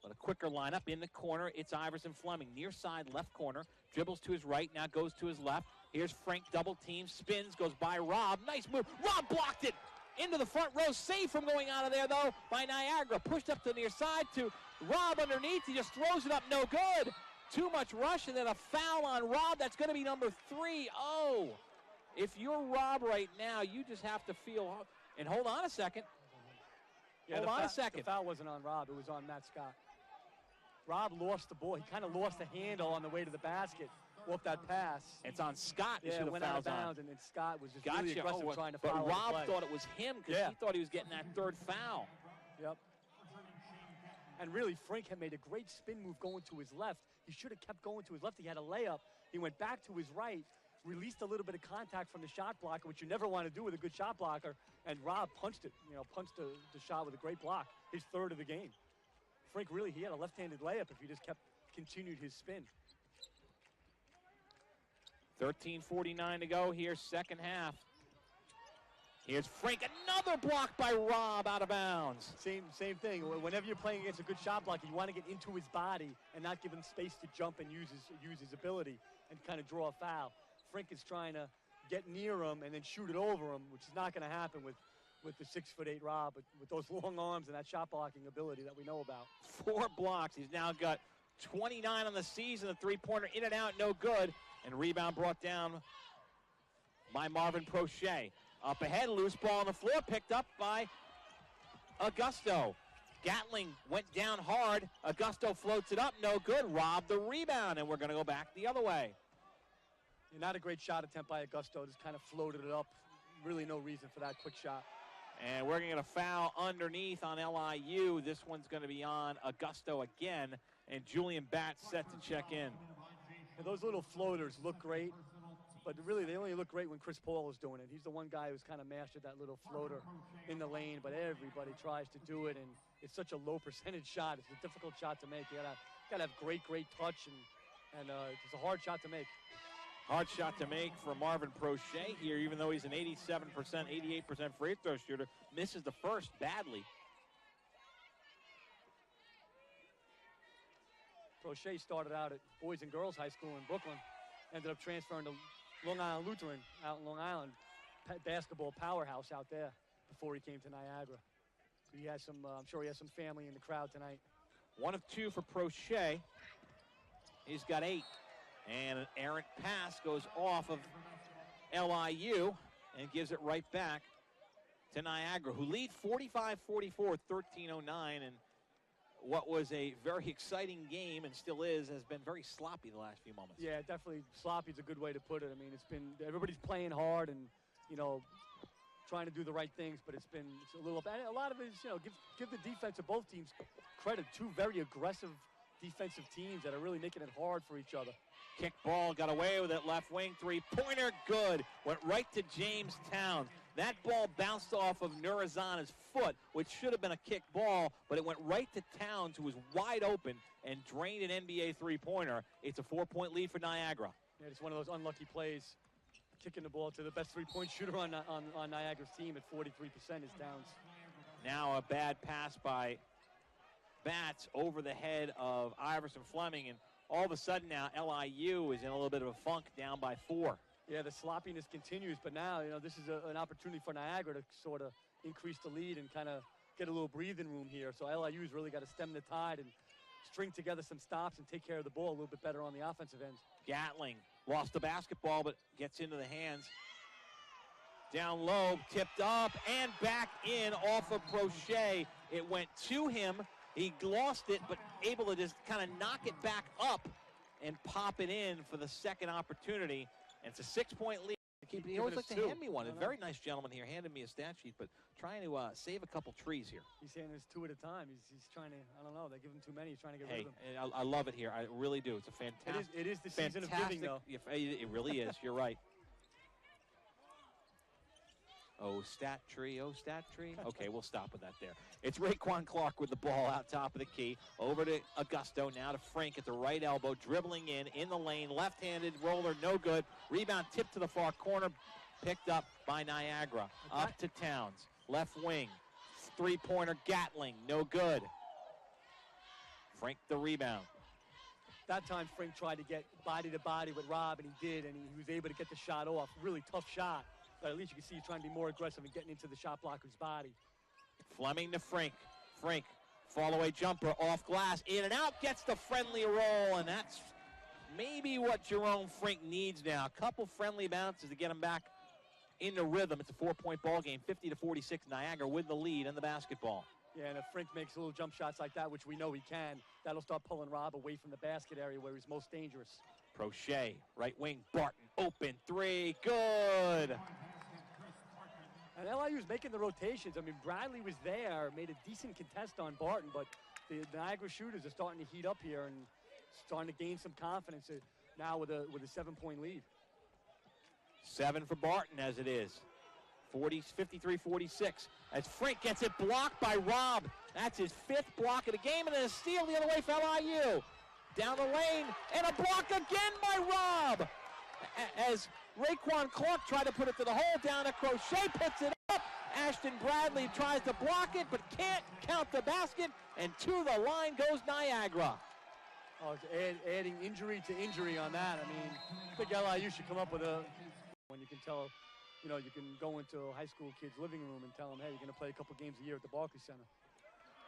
But a quicker lineup in the corner, it's Iverson Fleming. Near side, left corner, dribbles to his right, now goes to his left. Here's Frank, double team, spins, goes by Robb. Nice move. Robb blocked it into the front row. Safe from going out of there, though, by Niagara. Pushed up to the near side to Robb underneath. He just throws it up, no good. Too much rush, and then a foul on Robb. That's going to be number 3. Oh, if you're Robb right now, you just have to feel, and hold on a second. Yeah, hold on a second. The foul wasn't on Robb. It was on Matt Scott. Robb lost the ball. He kind of lost the handle on the way to the basket off that pass. It's on Scott. Yeah, it went out of bounds, and then Scott was just really aggressive trying to foul. But Robb thought it was him because he thought he was getting that third foul. Yep. And really, Frank had made a great spin move going to his left. He should have kept going to his left. He had a layup. He went back to his right, released a little bit of contact from the shot blocker, which you never want to do with a good shot blocker, and Robb punched it, punched the shot with a great block, his third of the game. Frank really, he had a left-handed layup if he just continued his spin. 13:49 to go here, second half. Here's Frank, another block by Robb out of bounds. Same thing. Whenever you're playing against a good shot blocker, you want to get into his body and not give him space to jump and use his ability and kind of draw a foul. Frank is trying to get near him and then shoot it over him, which is not going to happen with the 6'8" Robb, but with those long arms and that shot blocking ability that we know about. 4 blocks. He's now got 29 on the season. The three-pointer in and out, no good. And rebound brought down by Marvin Prochet. Up ahead, loose ball on the floor, picked up by Augusto. Gatling went down hard. Augusto floats it up, no good. Robb the rebound, and we're going to go back the other way. Not a great shot attempt by Augusto, just kind of floated it up. Really no reason for that quick shot. And we're going to get a foul underneath on LIU. This one's going to be on Augusto again, and Julian Batts set to check in. And those little floaters look great, but really they only look great when Chris Paul is doing it. He's the one guy who's kind of mastered that little floater in the lane, but everybody tries to do it, and it's such a low percentage shot. It's a difficult shot to make. You gotta have great touch, and it's a hard shot to make. Hard shot to make for Marvin Prochet here, even though he's an 87%, 88% free throw shooter. Misses the first badly. Prochet started out at Boys and Girls High School in Brooklyn, ended up transferring to Long Island Lutheran out in Long Island, basketball powerhouse out there before he came to Niagara. So he has some, I'm sure he has some family in the crowd tonight. 1 of 2 for Prochet. He's got 8. And an errant pass goes off of LIU and gives it right back to Niagara, who lead 45-44, 13:09. And what was a very exciting game, and still is, has been very sloppy the last few moments. Yeah, definitely sloppy is a good way to put it. I mean, everybody's playing hard and, trying to do the right things, but it's a little, and a lot of it is, give the defense of both teams credit. 2 very aggressive defensive teams that are really making it hard for each other. Kick ball, got away with it, left wing, three-pointer, good. Went right to James Towns. That ball bounced off of Nurazana's foot, which should have been a kick ball, but it went right to Towns, who was wide open, and drained an NBA three-pointer. It's a 4-point lead for Niagara. Yeah, it's one of those unlucky plays. Kicking the ball to the best three-point shooter on Niagara's team at 43% is Towns. Now a bad pass by Batts over the head of Iverson Fleming, and all of a sudden now LIU is in a little bit of a funk, down by 4. Yeah, the sloppiness continues, but now, this is an opportunity for Niagara to sort of increase the lead and kind of get a little breathing room here. So LIU's really got to stem the tide and string together some stops and take care of the ball a little bit better on the offensive end. Gatling lost the basketball, but gets into the hands. Down low, tipped up, and back in off of Prochet. It went to him. He lost it, but able to just kind of knock it back up and pop it in for the second opportunity. And it's a 6-point lead. He always likes to hand me one. A very nice gentleman here handed me a stat sheet, but trying to save a couple trees here. He's saying there's 2 at a time. He's trying to, I don't know, they give him too many. He's trying to get rid of them. I love it here. I really do. It's a fantastic. It is the season of giving, though. It really is. You're right. Oh, stat tree. Okay, we'll stop with that there. It's Raekwon Clark with the ball out top of the key. Over to Augusto, now to Frank at the right elbow, dribbling in the lane. Left-handed roller, no good. Rebound tipped to the far corner, picked up by Niagara. Up to Towns. Left wing. Three-pointer, Gatling, no good. Frank the rebound. That time Frank tried to get body-to-body with Rob, and he did, and he was able to get the shot off. Really tough shot. But at least you can see he's trying to be more aggressive and getting into the shot blocker's body. Fleming to Frank. Frank, fall-away jumper, off glass, in and out, gets the friendly roll, and that's maybe what Jerome Frank needs now. A couple friendly bounces to get him back into rhythm. It's a 4-point ball game, 50-46. Niagara with the lead in the basketball. Yeah, and if Frank makes little jump shots like that, which we know he can, that'll start pulling Rob away from the basket area where he's most dangerous. Prochet, right wing, Barton, open three, good. And LIU's making the rotations. I mean, Bradley was there, made a decent contest on Barton, but the Niagara shooters are starting to heat up here and starting to gain some confidence now with a 7-point lead. 7 for Barton as it is. 53-46. As Frank gets it blocked by Rob. That's his 5th block of the game, and then a steal the other way for LIU. Down the lane, and a block again by Rob. As Raekwon Clark tried to put it to the hole, down to Crochet, puts it up. Ashton Bradley tries to block it, but can't count the basket, and to the line goes Niagara. Oh, it's adding injury to injury on that. I mean, I think LIU should come up with when you can tell, you can go into a high school kid's living room and tell them, hey, you're going to play a couple games a year at the Barclays Center.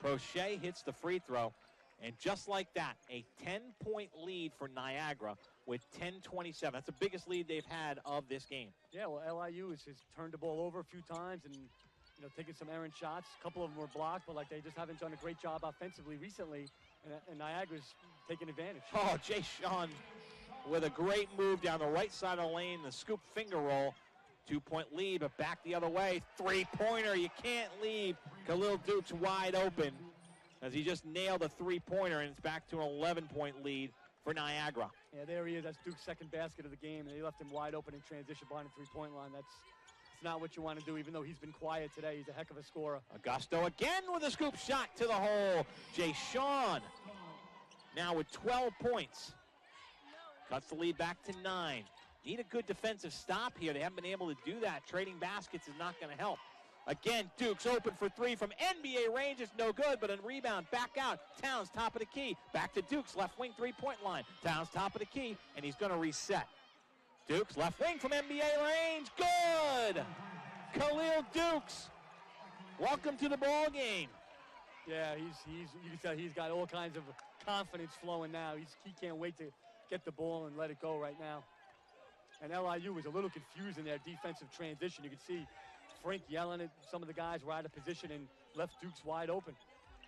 Crochet hits the free throw, and just like that, a 10-point lead for Niagara with 10:27. That's the biggest lead they've had of this game. Yeah, well, LIU has turned the ball over a few times and, taken some errant shots. A couple of them were blocked, but they just haven't done a great job offensively recently, and Niagara's taking advantage. Oh, Jay Sean with a great move down the right side of the lane, the scoop finger roll, 2-point lead, but back the other way. Three-pointer, you can't leave. Khalil Dukes wide open as he just nailed a three-pointer, and it's back to an 11-point lead for Niagara. Yeah, there he is. That's Duke's second basket of the game, and they left him wide open in transition behind the three-point line. It's not what you want to do, even though he's been quiet today. He's a heck of a scorer. Augusto again with a scoop shot to the hole. Jay Sean now with 12 points. Cuts the lead back to 9. Need a good defensive stop here. They haven't been able to do that. Trading baskets is not going to help. Again, Dukes open for three from NBA range. It's no good, but a rebound back out. Towns top of the key. Back to Dukes, left wing three-point line. Towns top of the key, and he's going to reset. Dukes left wing from NBA range. Good! Khalil Dukes. Welcome to the ball game. Yeah, you can tell he's got all kinds of confidence flowing now. He can't wait to get the ball and let it go right now. And LIU was a little confused in their defensive transition. You can see Frank yelling at some of the guys were out of position and left Dukes wide open.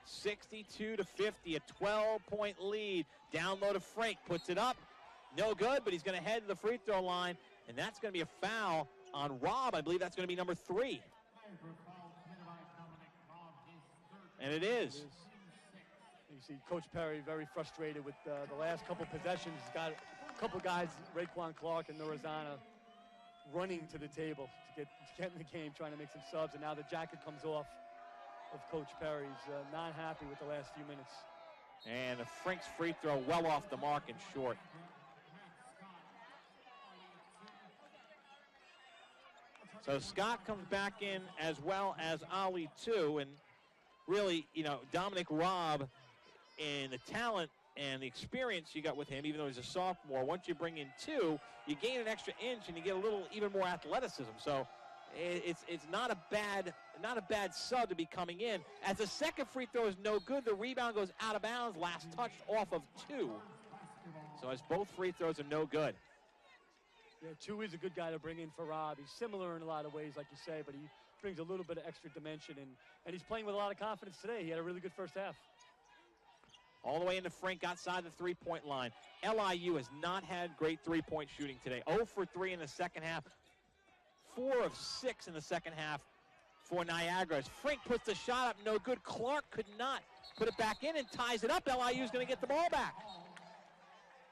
62-50, a 12-point lead. Down low to Frank, puts it up. No good, but he's going to head to the free throw line, and that's going to be a foul on Rob. I believe that's going to be number 3. And it is. You see Coach Perry very frustrated with the last couple possessions. He's got a couple guys, Raekwon Clark and Norazana, running to the table to get in the game, trying to make some subs, and now the jacket comes off of Coach Perry. He's not happy with the last few minutes. And Frank's free throw well off the mark and short. So Scott comes back in as well as Ali too, and really, you know, Dominic Robb and the talent and the experience you got with him, even though he's a sophomore, once you bring in 2, you gain an extra inch and you get a little even more athleticism. So it's not a bad sub to be coming in. As the second free throw is no good, the rebound goes out of bounds, last touched off of 2. So as both free throws are no good. Yeah, 2 is a good guy to bring in for Rob. He's similar in a lot of ways, like you say, but he brings a little bit of extra dimension, and he's playing with a lot of confidence today. He had a really good first half. All the way into Frank outside the three-point line. LIU has not had great three-point shooting today. 0 for 3 in the second half. 4 of 6 in the second half for Niagara. As Frank puts the shot up, no good. Clark could not put it back in and ties it up. LIU's going to get the ball back.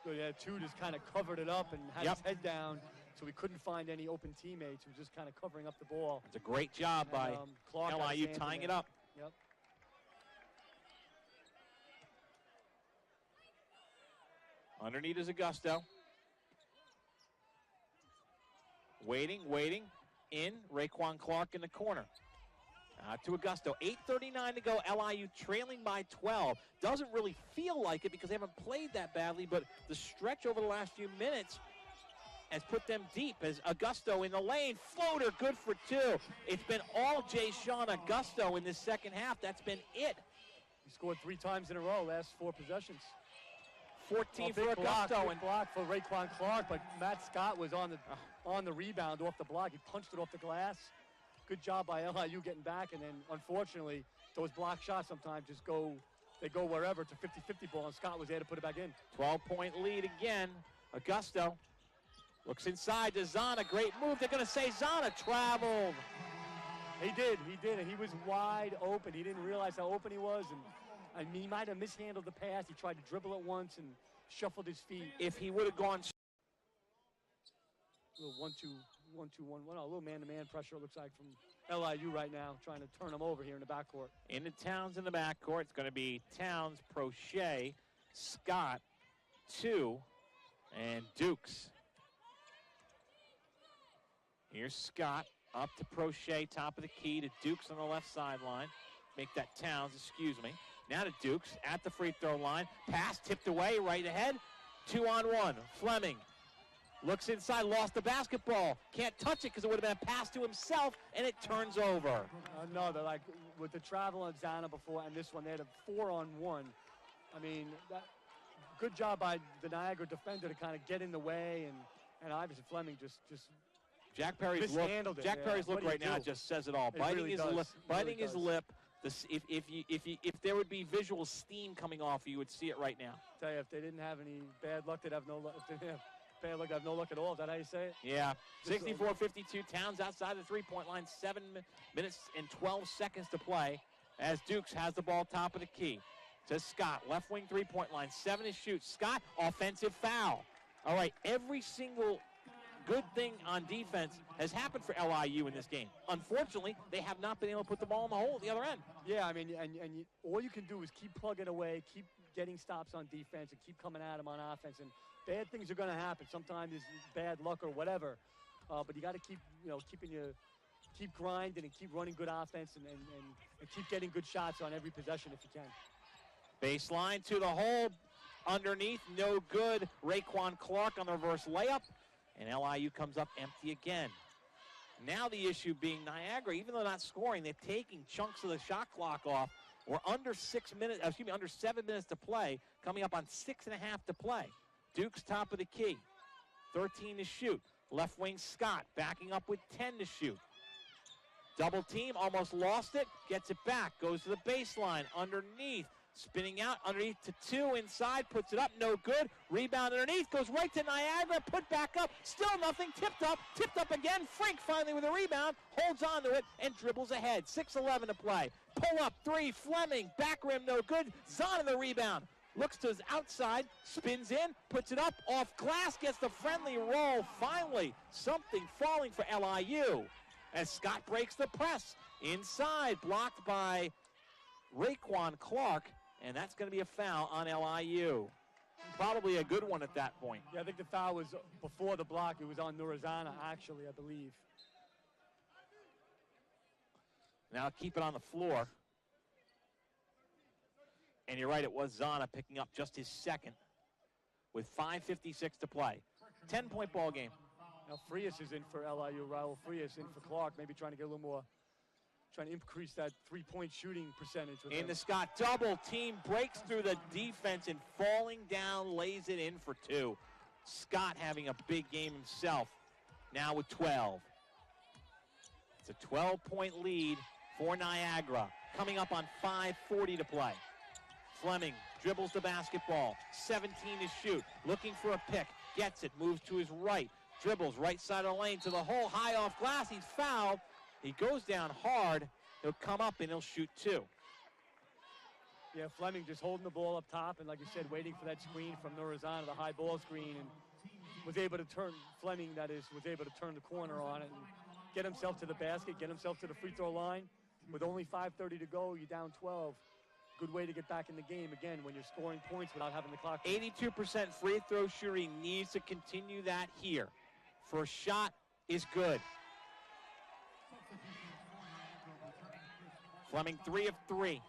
Good, yeah, 2 just kind of covered it up and had his head down, so we couldn't find any open teammates. He was just kind of covering up the ball. It's a great job by Clark LIU tying it up. Yep. Underneath is Augusto. Waiting. In, Raekwon Clark in the corner. To Augusto. 8:39 to go. LIU trailing by 12. Doesn't really feel like it because they haven't played that badly, but the stretch over the last few minutes has put them deep as Augusto in the lane. Floater, good for 2. It's been all Jay Sean Augusto in this second half. That's been it. He scored 3 times in a row, last 4 possessions. 14 for Augusto. And block for Raekwon Clark, but Matt Scott was on the rebound off the block. He punched it off the glass. Good job by LIU getting back, and then unfortunately, those block shots sometimes just go wherever. It's a 50-50 ball, and Scott was there to put it back in. 12-point lead again. Augusto looks inside to Zana. Great move. They're going to say Zana traveled. He did, and he was wide open. He didn't realize how open he was, and he might have mishandled the pass. He tried to dribble it once and shuffled his feet. If he would have gone... A little 1-2-1-1, a little man-to-man pressure, it looks like, from LIU right now, trying to turn them over here in the backcourt. Into Towns in the backcourt. It's going to be Towns, Prochet, Scott, 2, and Dukes. Here's Scott up to Prochet, top of the key to Dukes on the left sideline. Make that Towns, excuse me. Now to Dukes at the free throw line. Pass tipped away, right ahead. 2-on-1. Fleming looks inside, lost the basketball. Can't touch it because it would have been a pass to himself, and it turns over. No, they're like with the travel on Zana before and this one, they had a 4-on-1. I mean, good job by the Niagara defender to kind of get in the way, and obviously Fleming just Jack Perry's look. Jack Perry's look right now just says it all. Biting his lip. Biting his lip. If there would be visual steam coming off, you would see it right now. Tell you, if they didn't have any bad luck, they'd have no luck. If Bad luck, I have no luck at all. Is that how you say it? Yeah. 64-52. Towns outside the three-point line. 7 minutes and 12 seconds to play as Dukes has the ball top of the key. To Scott, left wing three-point line. 7 to shoot. Scott, offensive foul. All right, every single good thing on defense has happened for LIU in this game. Unfortunately, they have not been able to put the ball in the hole at the other end. Yeah, I mean, all you can do is keep plugging away, keep getting stops on defense, and keep coming at them on offense. And bad things are going to happen. Sometimes it's bad luck or whatever. But you got to keep, keep grinding and keep running good offense and keep getting good shots on every possession if you can. Baseline to the hole. Underneath, no good. Raekwon Clark on the reverse layup. And LIU comes up empty again. Now the issue being Niagara, even though not scoring, they're taking chunks of the shot clock off. We're under 7 minutes to play, coming up on 6.5 to play. Duke's top of the key. 13 to shoot. Left wing Scott backing up with 10 to shoot. Double team, almost lost it. Gets it back, goes to the baseline, underneath. Spinning out, underneath to 2, inside, puts it up, no good. Rebound underneath, goes right to Niagara, put back up, still nothing, tipped up again. Frank finally with a rebound, holds on to it, and dribbles ahead. 6:11 to play. Pull up, 3, Fleming, back rim, no good. Zana the rebound, looks to his outside, spins in, puts it up, off glass, gets the friendly roll. Finally, something falling for LIU as Scott breaks the press. Inside, blocked by Raekwon Clark. And that's going to be a foul on LIU. Probably a good one at that point. Yeah, I think the foul was before the block. It was on Nurazana, actually, I believe. Now keep it on the floor. And you're right, it was Zana picking up just his second with 5:56 to play. 10-point ball game. Now Frias is in for LIU. Raul Frias in for Clark, maybe trying to get a little more, trying to increase that three-point shooting percentage. In the Scott double team, breaks through the defense and falling down, lays it in for 2. Scott having a big game himself, now with 12. It's a 12-point lead for Niagara, coming up on 5:40 to play. Fleming dribbles the basketball, 17 to shoot, looking for a pick, gets it, moves to his right, dribbles right side of the lane to the hole, high off glass, he's fouled. He goes down hard. He'll come up and he'll shoot 2. Yeah, Fleming just holding the ball up top and, like you said, waiting for that screen from Nurazana, the high ball screen, and was able to turn, Fleming, that is, was able to turn the corner on it and get himself to the basket, get himself to the free throw line. With only 5:30 to go, you're down 12. Good way to get back in the game, again, when you're scoring points without having the clock. 82% free throw shooting, needs to continue that here. First shot is good. Fleming 3 of 3.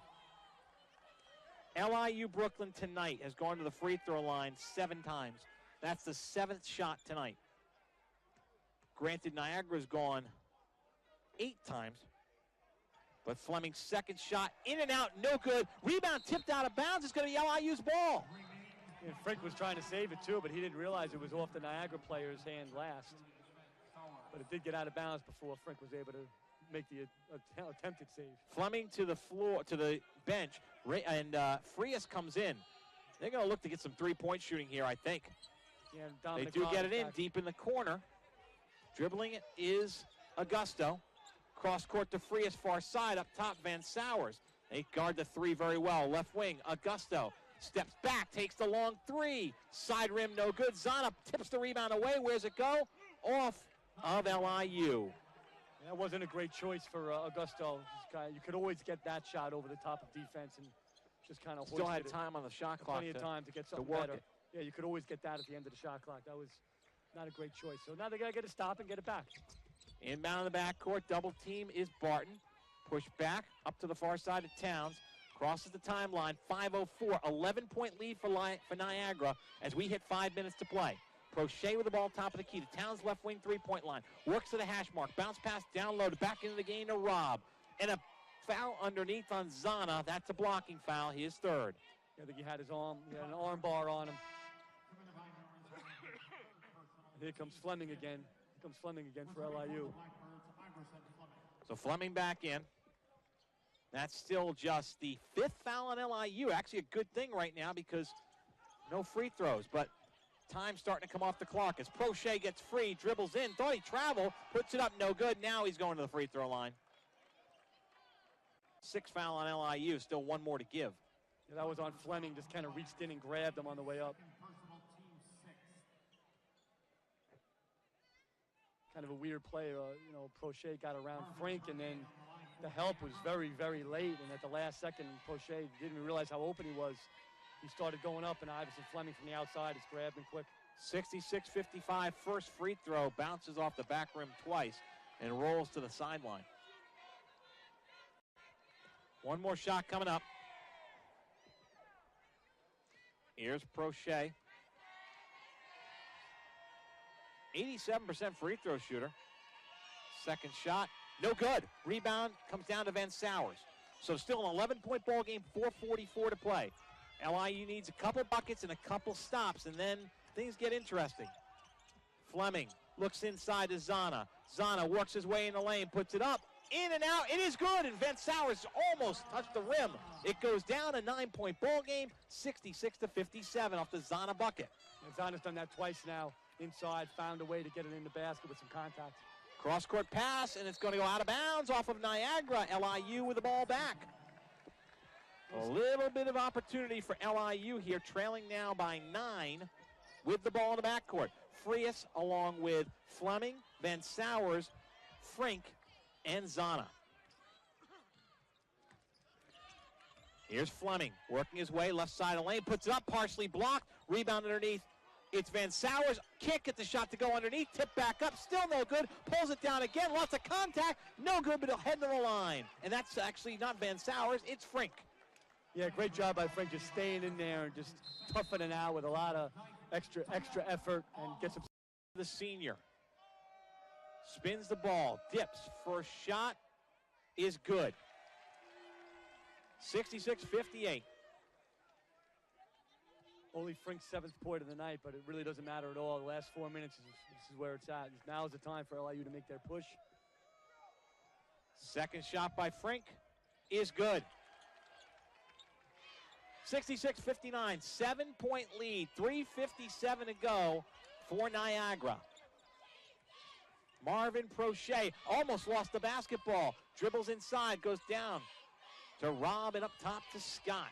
LIU Brooklyn tonight has gone to the free throw line 7 times. That's the 7th shot tonight. Granted, Niagara's gone 8 times. But Fleming's second shot, in and out, no good. Rebound tipped out of bounds. It's going to be LIU's ball. And Frank was trying to save it too, but he didn't realize it was off the Niagara player's hand last. But it did get out of bounds before Frank was able to make the attempted save. Fleming to the floor, to the bench, and Frias comes in. They're going to look to get some three-point shooting here, I think. Yeah, they do get it in deep in the corner. Dribbling it is Augusto. Cross court to Frias, far side, up top, Van Sowers. They guard the 3 very well. Left wing, Augusto steps back, takes the long 3. Side rim, no good. Zana tips the rebound away. Where's it go? Off of LIU. That wasn't a great choice for Augusto. You could always get that shot over the top of defense and just kind of still had time on the shot clock. Plenty of time to get something better. Yeah, you could always get that at the end of the shot clock. That was not a great choice. So now they got to get a stop and get it back. Inbound in the backcourt, double team is Barton. Push back up to the far side of Towns. Crosses the timeline, 5:04, 11-point lead for Niagara as we hit 5 minutes to play. Prochet with the ball top of the key to Towns' left wing three-point line. Works to the hash mark, bounce pass down low, back into the game to Robb. And a foul underneath on Zana. That's a blocking foul. He is 3rd. Yeah, I think he had his arm, he had an arm bar on him. And here comes Fleming again. Here comes Fleming again for LIU. So Fleming back in. That's still just the 5th foul on LIU. Actually a good thing right now because no free throws. But Time starting to come off the clock as Prochet gets free, dribbles in, thought he traveled, puts it up, no good. Now he's going to the free throw line. 6 foul on LIU, still one more to give. Yeah, that was on Fleming, just kind of reached in and grabbed him on the way up. Kind of a weird play, you know, Prochet got around Frink, and then the help was very, very late, and at the last second, Prochet didn't even realize how open he was. He started going up, and obviously Fleming from the outside has grabbed him quick. 66-55, first free throw, bounces off the back rim twice and rolls to the sideline. One more shot coming up. Here's Prochet. 87% free throw shooter. Second shot, no good. Rebound comes down to Van Sowers. So still an 11-point ball game, 4:44 to play. LIU needs a couple buckets and a couple stops, and then things get interesting. Fleming looks inside to Zana. Zana works his way in the lane, puts it up, in and out. It is good, and Van Sowers almost touched the rim. It goes down a 9-point ball game, 66-57 off the Zana bucket. And Zana's done that twice now. Inside, found a way to get it in the basket with some contact. Cross-court pass, and it's going to go out of bounds off of Niagara. LIU with the ball back. A little bit of opportunity for LIU here, trailing now by 9 with the ball in the backcourt. Frias along with Fleming, Van Sowers, Frink, and Zana. Here's Fleming working his way left side of the lane, puts it up, partially blocked, rebound underneath. It's Van Sowers, can't get the shot to go underneath, tip back up, still no good, pulls it down again, lots of contact, no good, but he'll head to the line. And that's actually not Van Sowers, it's Frink. Yeah, great job by Frink, just staying in there and just toughing it out with a lot of extra effort and gets him. The senior spins the ball, dips, first shot is good. 66-58. Only Frink's 7th point of the night, but it really doesn't matter at all. The last 4 minutes, this is where it's at. Now is the time for LIU to make their push. Second shot by Frink is good. 66-59, 7-point lead, 3:57 to go for Niagara. Marvin Prochet almost lost the basketball. Dribbles inside, goes down to Rob and up top to Scott.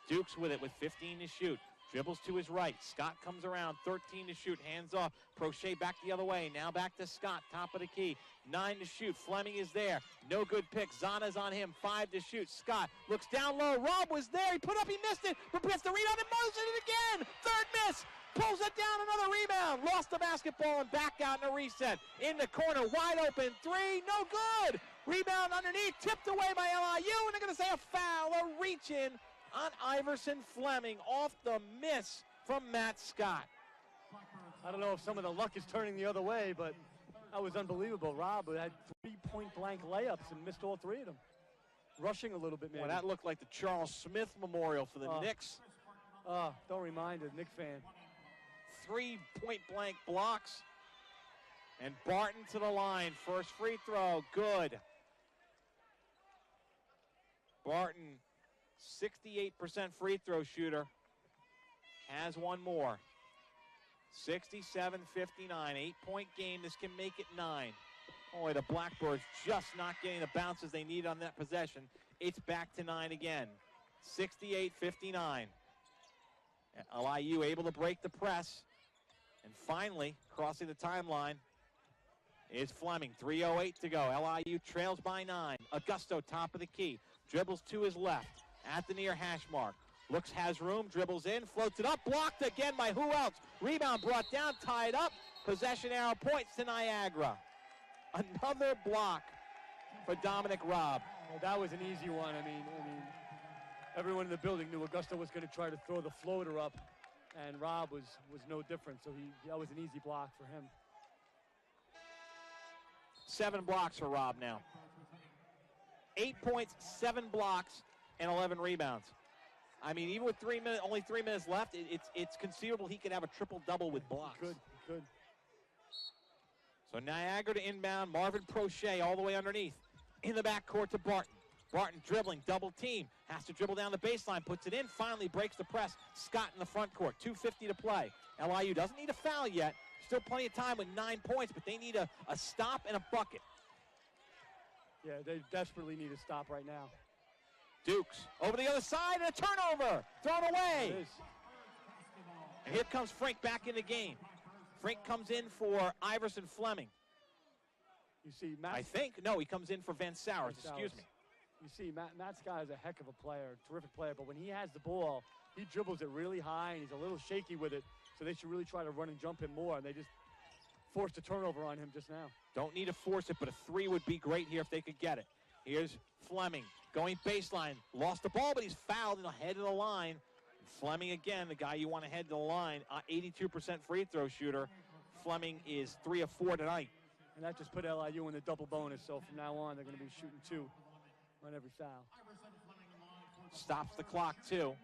Dukes with it with 15 to shoot. Dribbles to his right. Scott comes around, 13 to shoot, hands off. Prochet back the other way. Now back to Scott, top of the key. 9 to shoot. Fleming is there. No good pick. Zana's on him. 5 to shoot. Scott looks down low. Rob was there. He put up, he missed it, but gets the rebound and moves it again. Third miss. Pulls it down, another rebound. Lost the basketball and back out in a reset. In the corner, wide open. 3, no good. Rebound underneath, tipped away by LIU, and they're going to say a foul, a reach in on Iverson Fleming off the miss from Matt Scott. I don't know if some of the luck is turning the other way, but that was unbelievable. Rob had 3 point-blank layups and missed all 3 of them. Rushing a little bit, maybe. Well, that looked like the Charles Smith Memorial for the Knicks. Don't remind a Knick fan. 3 point-blank blocks. And Barton to the line. First free throw, good. Barton, 68% free throw shooter, has one more. 67-59, 8-point game. This can make it 9. Boy, the Blackbirds just not getting the bounces they need on that possession. It's back to 9 again. 68-59. LIU able to break the press. And finally, crossing the timeline is Fleming. 3:08 to go. LIU trails by 9. Augusto, top of the key. Dribbles to his left at the near hash mark. Looks, has room, dribbles in, floats it up, blocked again by who else? Rebound brought down, tied up. Possession arrow points to Niagara. Another block for Dominic Robb. Well, that was an easy one. I mean, everyone in the building knew Augusto was going to try to throw the floater up, and Robb was no different. So that was an easy block for him. 7 blocks for Robb now. 8 points, 7 blocks, and 11 rebounds. I mean, even with only 3 minutes left, it's conceivable he could have a triple-double with blocks. He could. So Niagara to inbound, Marvin Prochet all the way underneath. In the backcourt to Barton. Barton dribbling, double team. Has to dribble down the baseline, puts it in, finally breaks the press. Scott in the front court, 2:50 to play. LIU doesn't need a foul yet. Still plenty of time with 9 points, but they need a stop and a bucket. Yeah, they desperately need a stop right now. Dukes over the other side, and a turnover. Thrown away. It is. And here comes Frink back in the game. Frink comes in for Iverson Fleming. You see, Matt. I think, no, he comes in for Van Sowers, excuse me. You see, Matt Scott is a heck of a player, terrific player, but when he has the ball, he dribbles it really high, and he's a little shaky with it, so they should really try to run and jump him more, and they just forced a turnover on him just now. Don't need to force it, but a 3 would be great here if they could get it. Here's Fleming going baseline. Lost the ball, but he's fouled and ahead of the line. Fleming again, the guy you want to head to the line, 82% free throw shooter. Fleming is 3 of 4 tonight. And that just put LIU in the double bonus, so from now on they're going to be shooting 2 on every foul. Stops the clock too.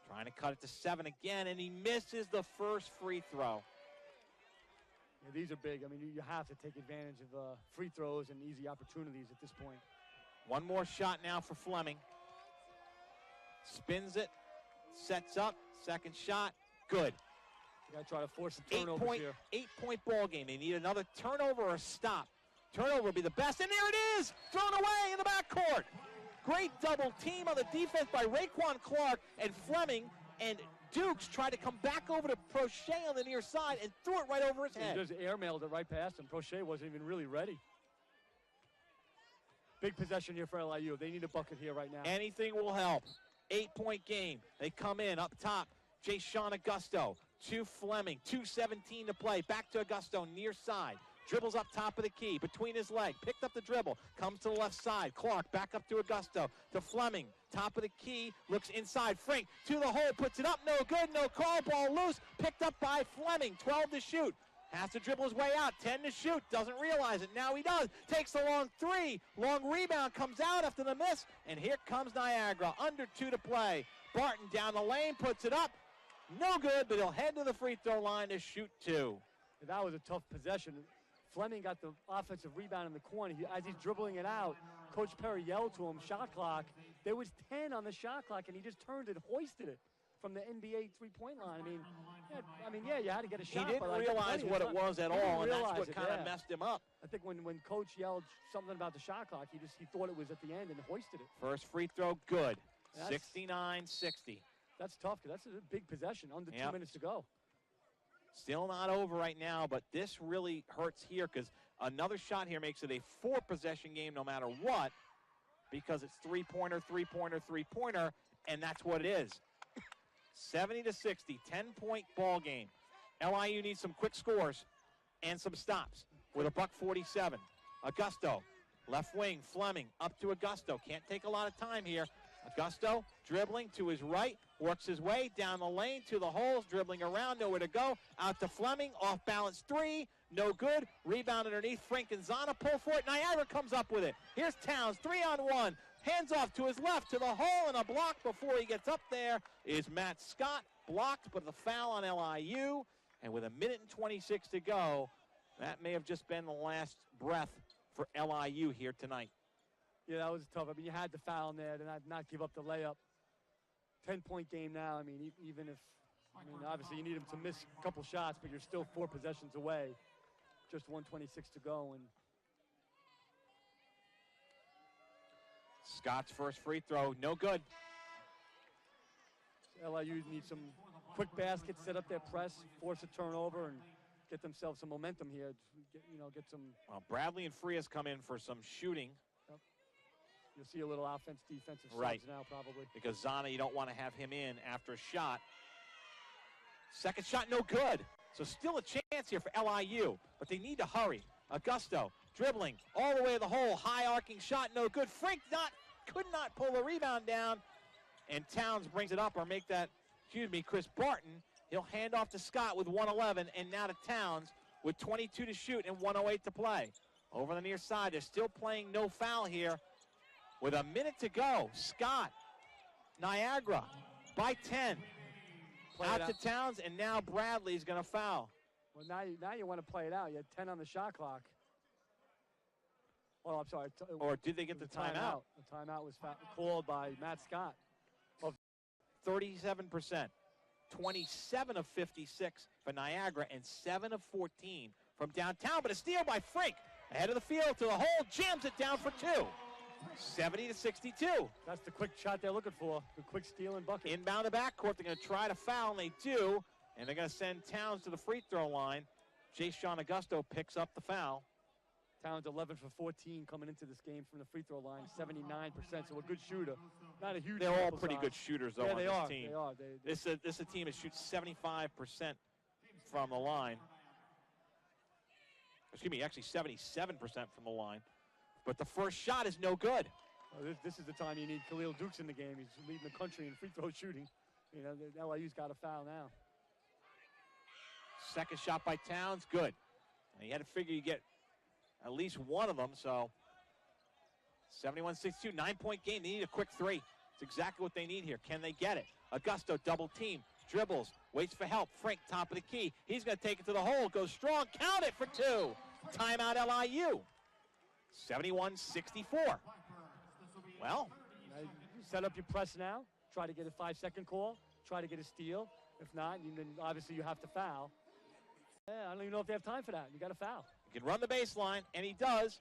Trying to cut it to 7 again, and he misses the first free throw. Yeah, these are big. I mean, you have to take advantage of free throws and easy opportunities at this point. One more shot now for Fleming. Spins it, sets up, second shot, good. You got to try to force some turnovers here. 8-point ball game. They need another turnover or a stop. Turnover would be the best, and there it is! Thrown away in the backcourt. Great double team on the defense by Raekwon Clark and Fleming, and Dukes tried to come back over to Prochet on the near side and threw it right over his head. He just airmailed it right past him. Prochet wasn't even really ready. Big possession here for LIU. They need a bucket here right now. Anything will help. 8-point game. They come in up top. Jayshon Augusto to Fleming. 2:17 to play. Back to Augusto near side. Dribbles up top of the key, between his leg, picked up the dribble, comes to the left side. Clark back up to Augusto, to Fleming, top of the key, looks inside. Frink to the hole, puts it up, no good, no call, ball loose, picked up by Fleming, 12 to shoot. Has to dribble his way out, 10 to shoot, doesn't realize it, now he does. Takes the long 3, long rebound, comes out after the miss, and here comes Niagara, under 2 to play. Barton down the lane, puts it up, no good, but he'll head to the free throw line to shoot 2. That was a tough possession. Fleming got the offensive rebound in the corner. As he's dribbling it out, Coach Perry yelled to him, shot clock. There was 10 on the shot clock, and he just turned and hoisted it from the NBA three-point line. I mean, yeah, you had to get a shot. He didn't realize what it was at all, and that's what kind of messed him up. I think when Coach yelled something about the shot clock, he thought it was at the end and hoisted it. First free throw, good. 69-60. That's tough, because that's a big possession, under 2 minutes to go. Still not over right now, but this really hurts here because another shot here makes it a 4-possession game no matter what, because it's three-pointer, three-pointer, three-pointer, and that's what it is. 70-60, 10-point ball game. LIU needs some quick scores and some stops with $1:47. Augusto, left wing, Fleming, up to Augusto. Can't take a lot of time here. Augusto dribbling to his right, works his way down the lane to the holes, dribbling around, nowhere to go. Out to Fleming, off balance 3, no good. Rebound underneath, Frank and Zana pull for it. Niagara comes up with it. Here's Towns, 3-on-1. Hands off to his left, to the hole, and a block before he gets up there is Matt Scott. Blocked, but the foul on LIU. And with 1:26 to go, that may have just been the last breath for LIU here tonight. Yeah, that was tough. I mean, you had the foul in there to not give up the layup. 10-point game now. I mean, even if, obviously you need him to miss a couple shots, but you're still 4 possessions away. Just 1:26 to go. And Scott's first free throw, no good. LIU needs some quick baskets, set up their press, force a turnover, and get themselves some momentum here. Get some. Bradley and Frias come in for some shooting. You'll see a little defensive right subs now probably. Because Zana, you don't want to have him in after a shot. Second shot, no good. So still a chance here for LIU, but they need to hurry. Augusto dribbling all the way to the hole. High arcing shot, no good. Frink could not pull the rebound down. And Towns brings it up, or make that, Chris Barton. He'll hand off to Scott with 1:11, and now to Towns with 22 to shoot and 1:08 to play. Over the near side, they're still playing no foul here. With a minute to go, Scott, Niagara by 10. Out to Towns, and now Bradley's going to foul. Well, now you want to play it out. You had 10 on the shot clock. Oh, I'm sorry. Or did they get the timeout? The timeout was called by Matt Scott. 37%. 27 of 56 for Niagara and 7 of 14 from downtown. But a steal by Frink. Ahead of the field to the hole. Jams it down for 2. 70-62. That's the quick shot they're looking for. The quick steal and bucket. Inbound the backcourt. They're going to try to foul, and they do. And they're going to send Towns to the free throw line. Jay-Sean Augusto picks up the foul. Towns 11 for 14 coming into this game from the free throw line, 79%, so a good shooter. Not a huge They're all pretty size. good shooters, though, yeah, on they this are. team. They are. This is a team that shoots 75% from the line. Excuse me, actually 77% from the line. But the first shot is no good. Well, this is the time you need Khalil Dukes in the game. He's leading the country in free throw shooting. You know, the LIU's got a foul now. Second shot by Towns, good. And you had to figure you get at least one of them, so 71-62, 9-point game. They need a quick 3. It's exactly what they need here. Can they get it? Augusto double team, dribbles, waits for help. Frink, top of the key. He's going to take it to the hole, goes strong, count it for 2. Timeout LIU. 71-64. Well, you set up your press now. Try to get a 5-second call. Try to get a steal. If not, then obviously you have to foul. Yeah, I don't even know if they have time for that. You got to foul. You can run the baseline, and he does.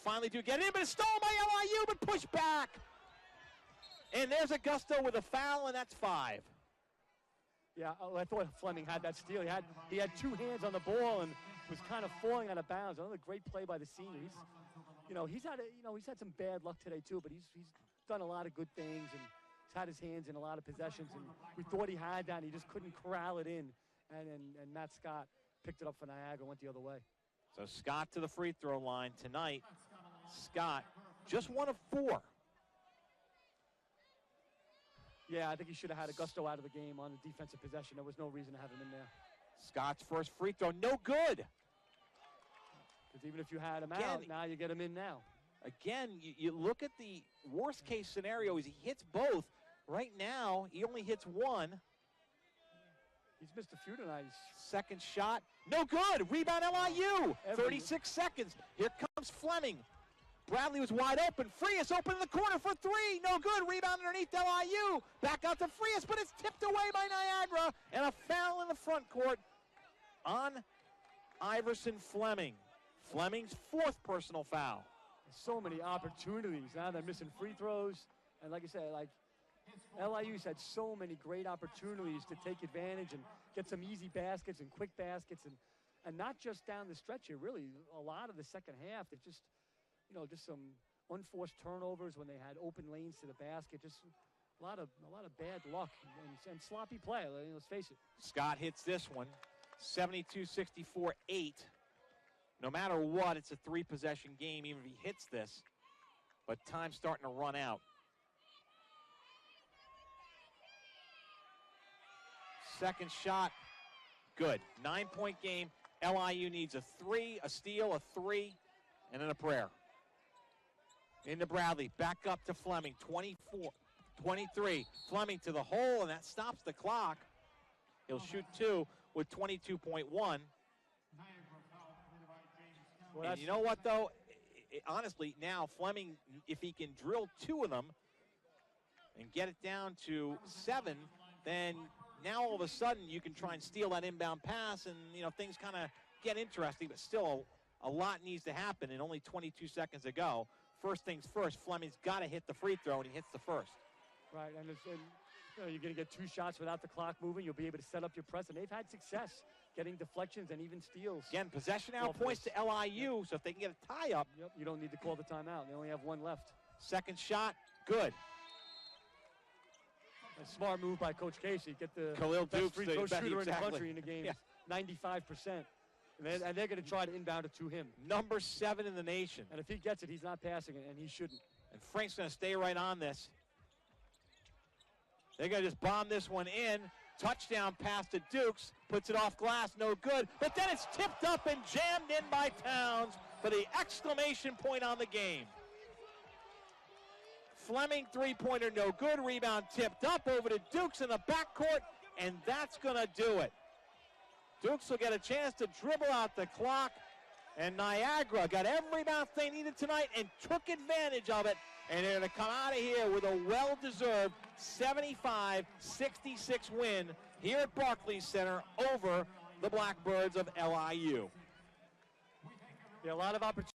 Finally do get in, but it's stolen by LIU, but pushed back. And there's Augusto with a foul, and that's 5. Yeah, I thought Fleming had that steal. He had 2 hands on the ball and was kind of falling out of bounds. Another great play by the senior. He's had some bad luck today too, but he's done a lot of good things, and he's had his hands in a lot of possessions. And we thought he had that, and he just couldn't corral it in. And Matt Scott picked it up for Niagara, went the other way. So Scott to the free throw line tonight. Scott just 1 of 4. Yeah, I think he should have had Augusto out of the game on the defensive possession. There was no reason to have him in there. Scott's first free throw, no good. Because even if you had him out, now you get him in now. Again, you look at the worst case scenario is he hits both. Right now, he only hits 1. He's missed a few tonight. Second shot, no good. Rebound LIU. 36 seconds. Here comes Fleming. Bradley was wide open. Frias open in the corner for 3. No good. Rebound underneath LIU. Back out to Frias, but it's tipped away by Niagara. And a foul in the front court on Iverson Fleming. Fleming's 4th personal foul. So many opportunities. Now they're missing free throws. And like I said, LIU's had so many great opportunities to take advantage and get some easy baskets and quick baskets. And not just down the stretch here, really. A lot of the second half, it's just, just some unforced turnovers when they had open lanes to the basket. Just a lot of bad luck and sloppy play. Let's face it. Scott hits this one. 72-64, 8. No matter what, it's a 3-possession game, even if he hits this. But time's starting to run out. Second shot, good. 9-point game. LIU needs a 3, a steal, a 3, and then a prayer. Into Bradley, back up to Fleming, 23. Fleming to the hole, and that stops the clock. He'll shoot 2 with 22.1. And you know what, though? Honestly, now Fleming, if he can drill 2 of them and get it down to 7, then now all of a sudden you can try and steal that inbound pass, and things kind of get interesting. But still, a lot needs to happen, and only 22 seconds to go. First things first, Fleming's got to hit the free throw, and he hits the first. Right, and you're going to get 2 shots without the clock moving. You'll be able to set up your press, and they've had success getting deflections and even steals. Again, possession now points to LIU, so if they can get a tie-up. Yep, you don't need to call the timeout. They only have 1 left. Second shot, good. A smart move by Coach Casey. Get the Khalil best Dukes, free throw shooter in the country in the game. Yeah. 95%. And they're going to try to inbound it to him. Number 7 in the nation. And if he gets it, he's not passing it, and he shouldn't. And Frank's going to stay right on this. They're going to just bomb this one in. Touchdown pass to Dukes. Puts it off glass, no good. But then it's tipped up and jammed in by Towns for the exclamation point on the game. Fleming, 3-pointer, no good. Rebound tipped up over to Dukes in the backcourt, and that's going to do it. Dukes will get a chance to dribble out the clock, And Niagara got every bounce they needed tonight and took advantage of it. And they're going to come out of here with a well-deserved 75-66 win here at Barclays Center over the Blackbirds of LIU. Yeah, a lot of opportunity.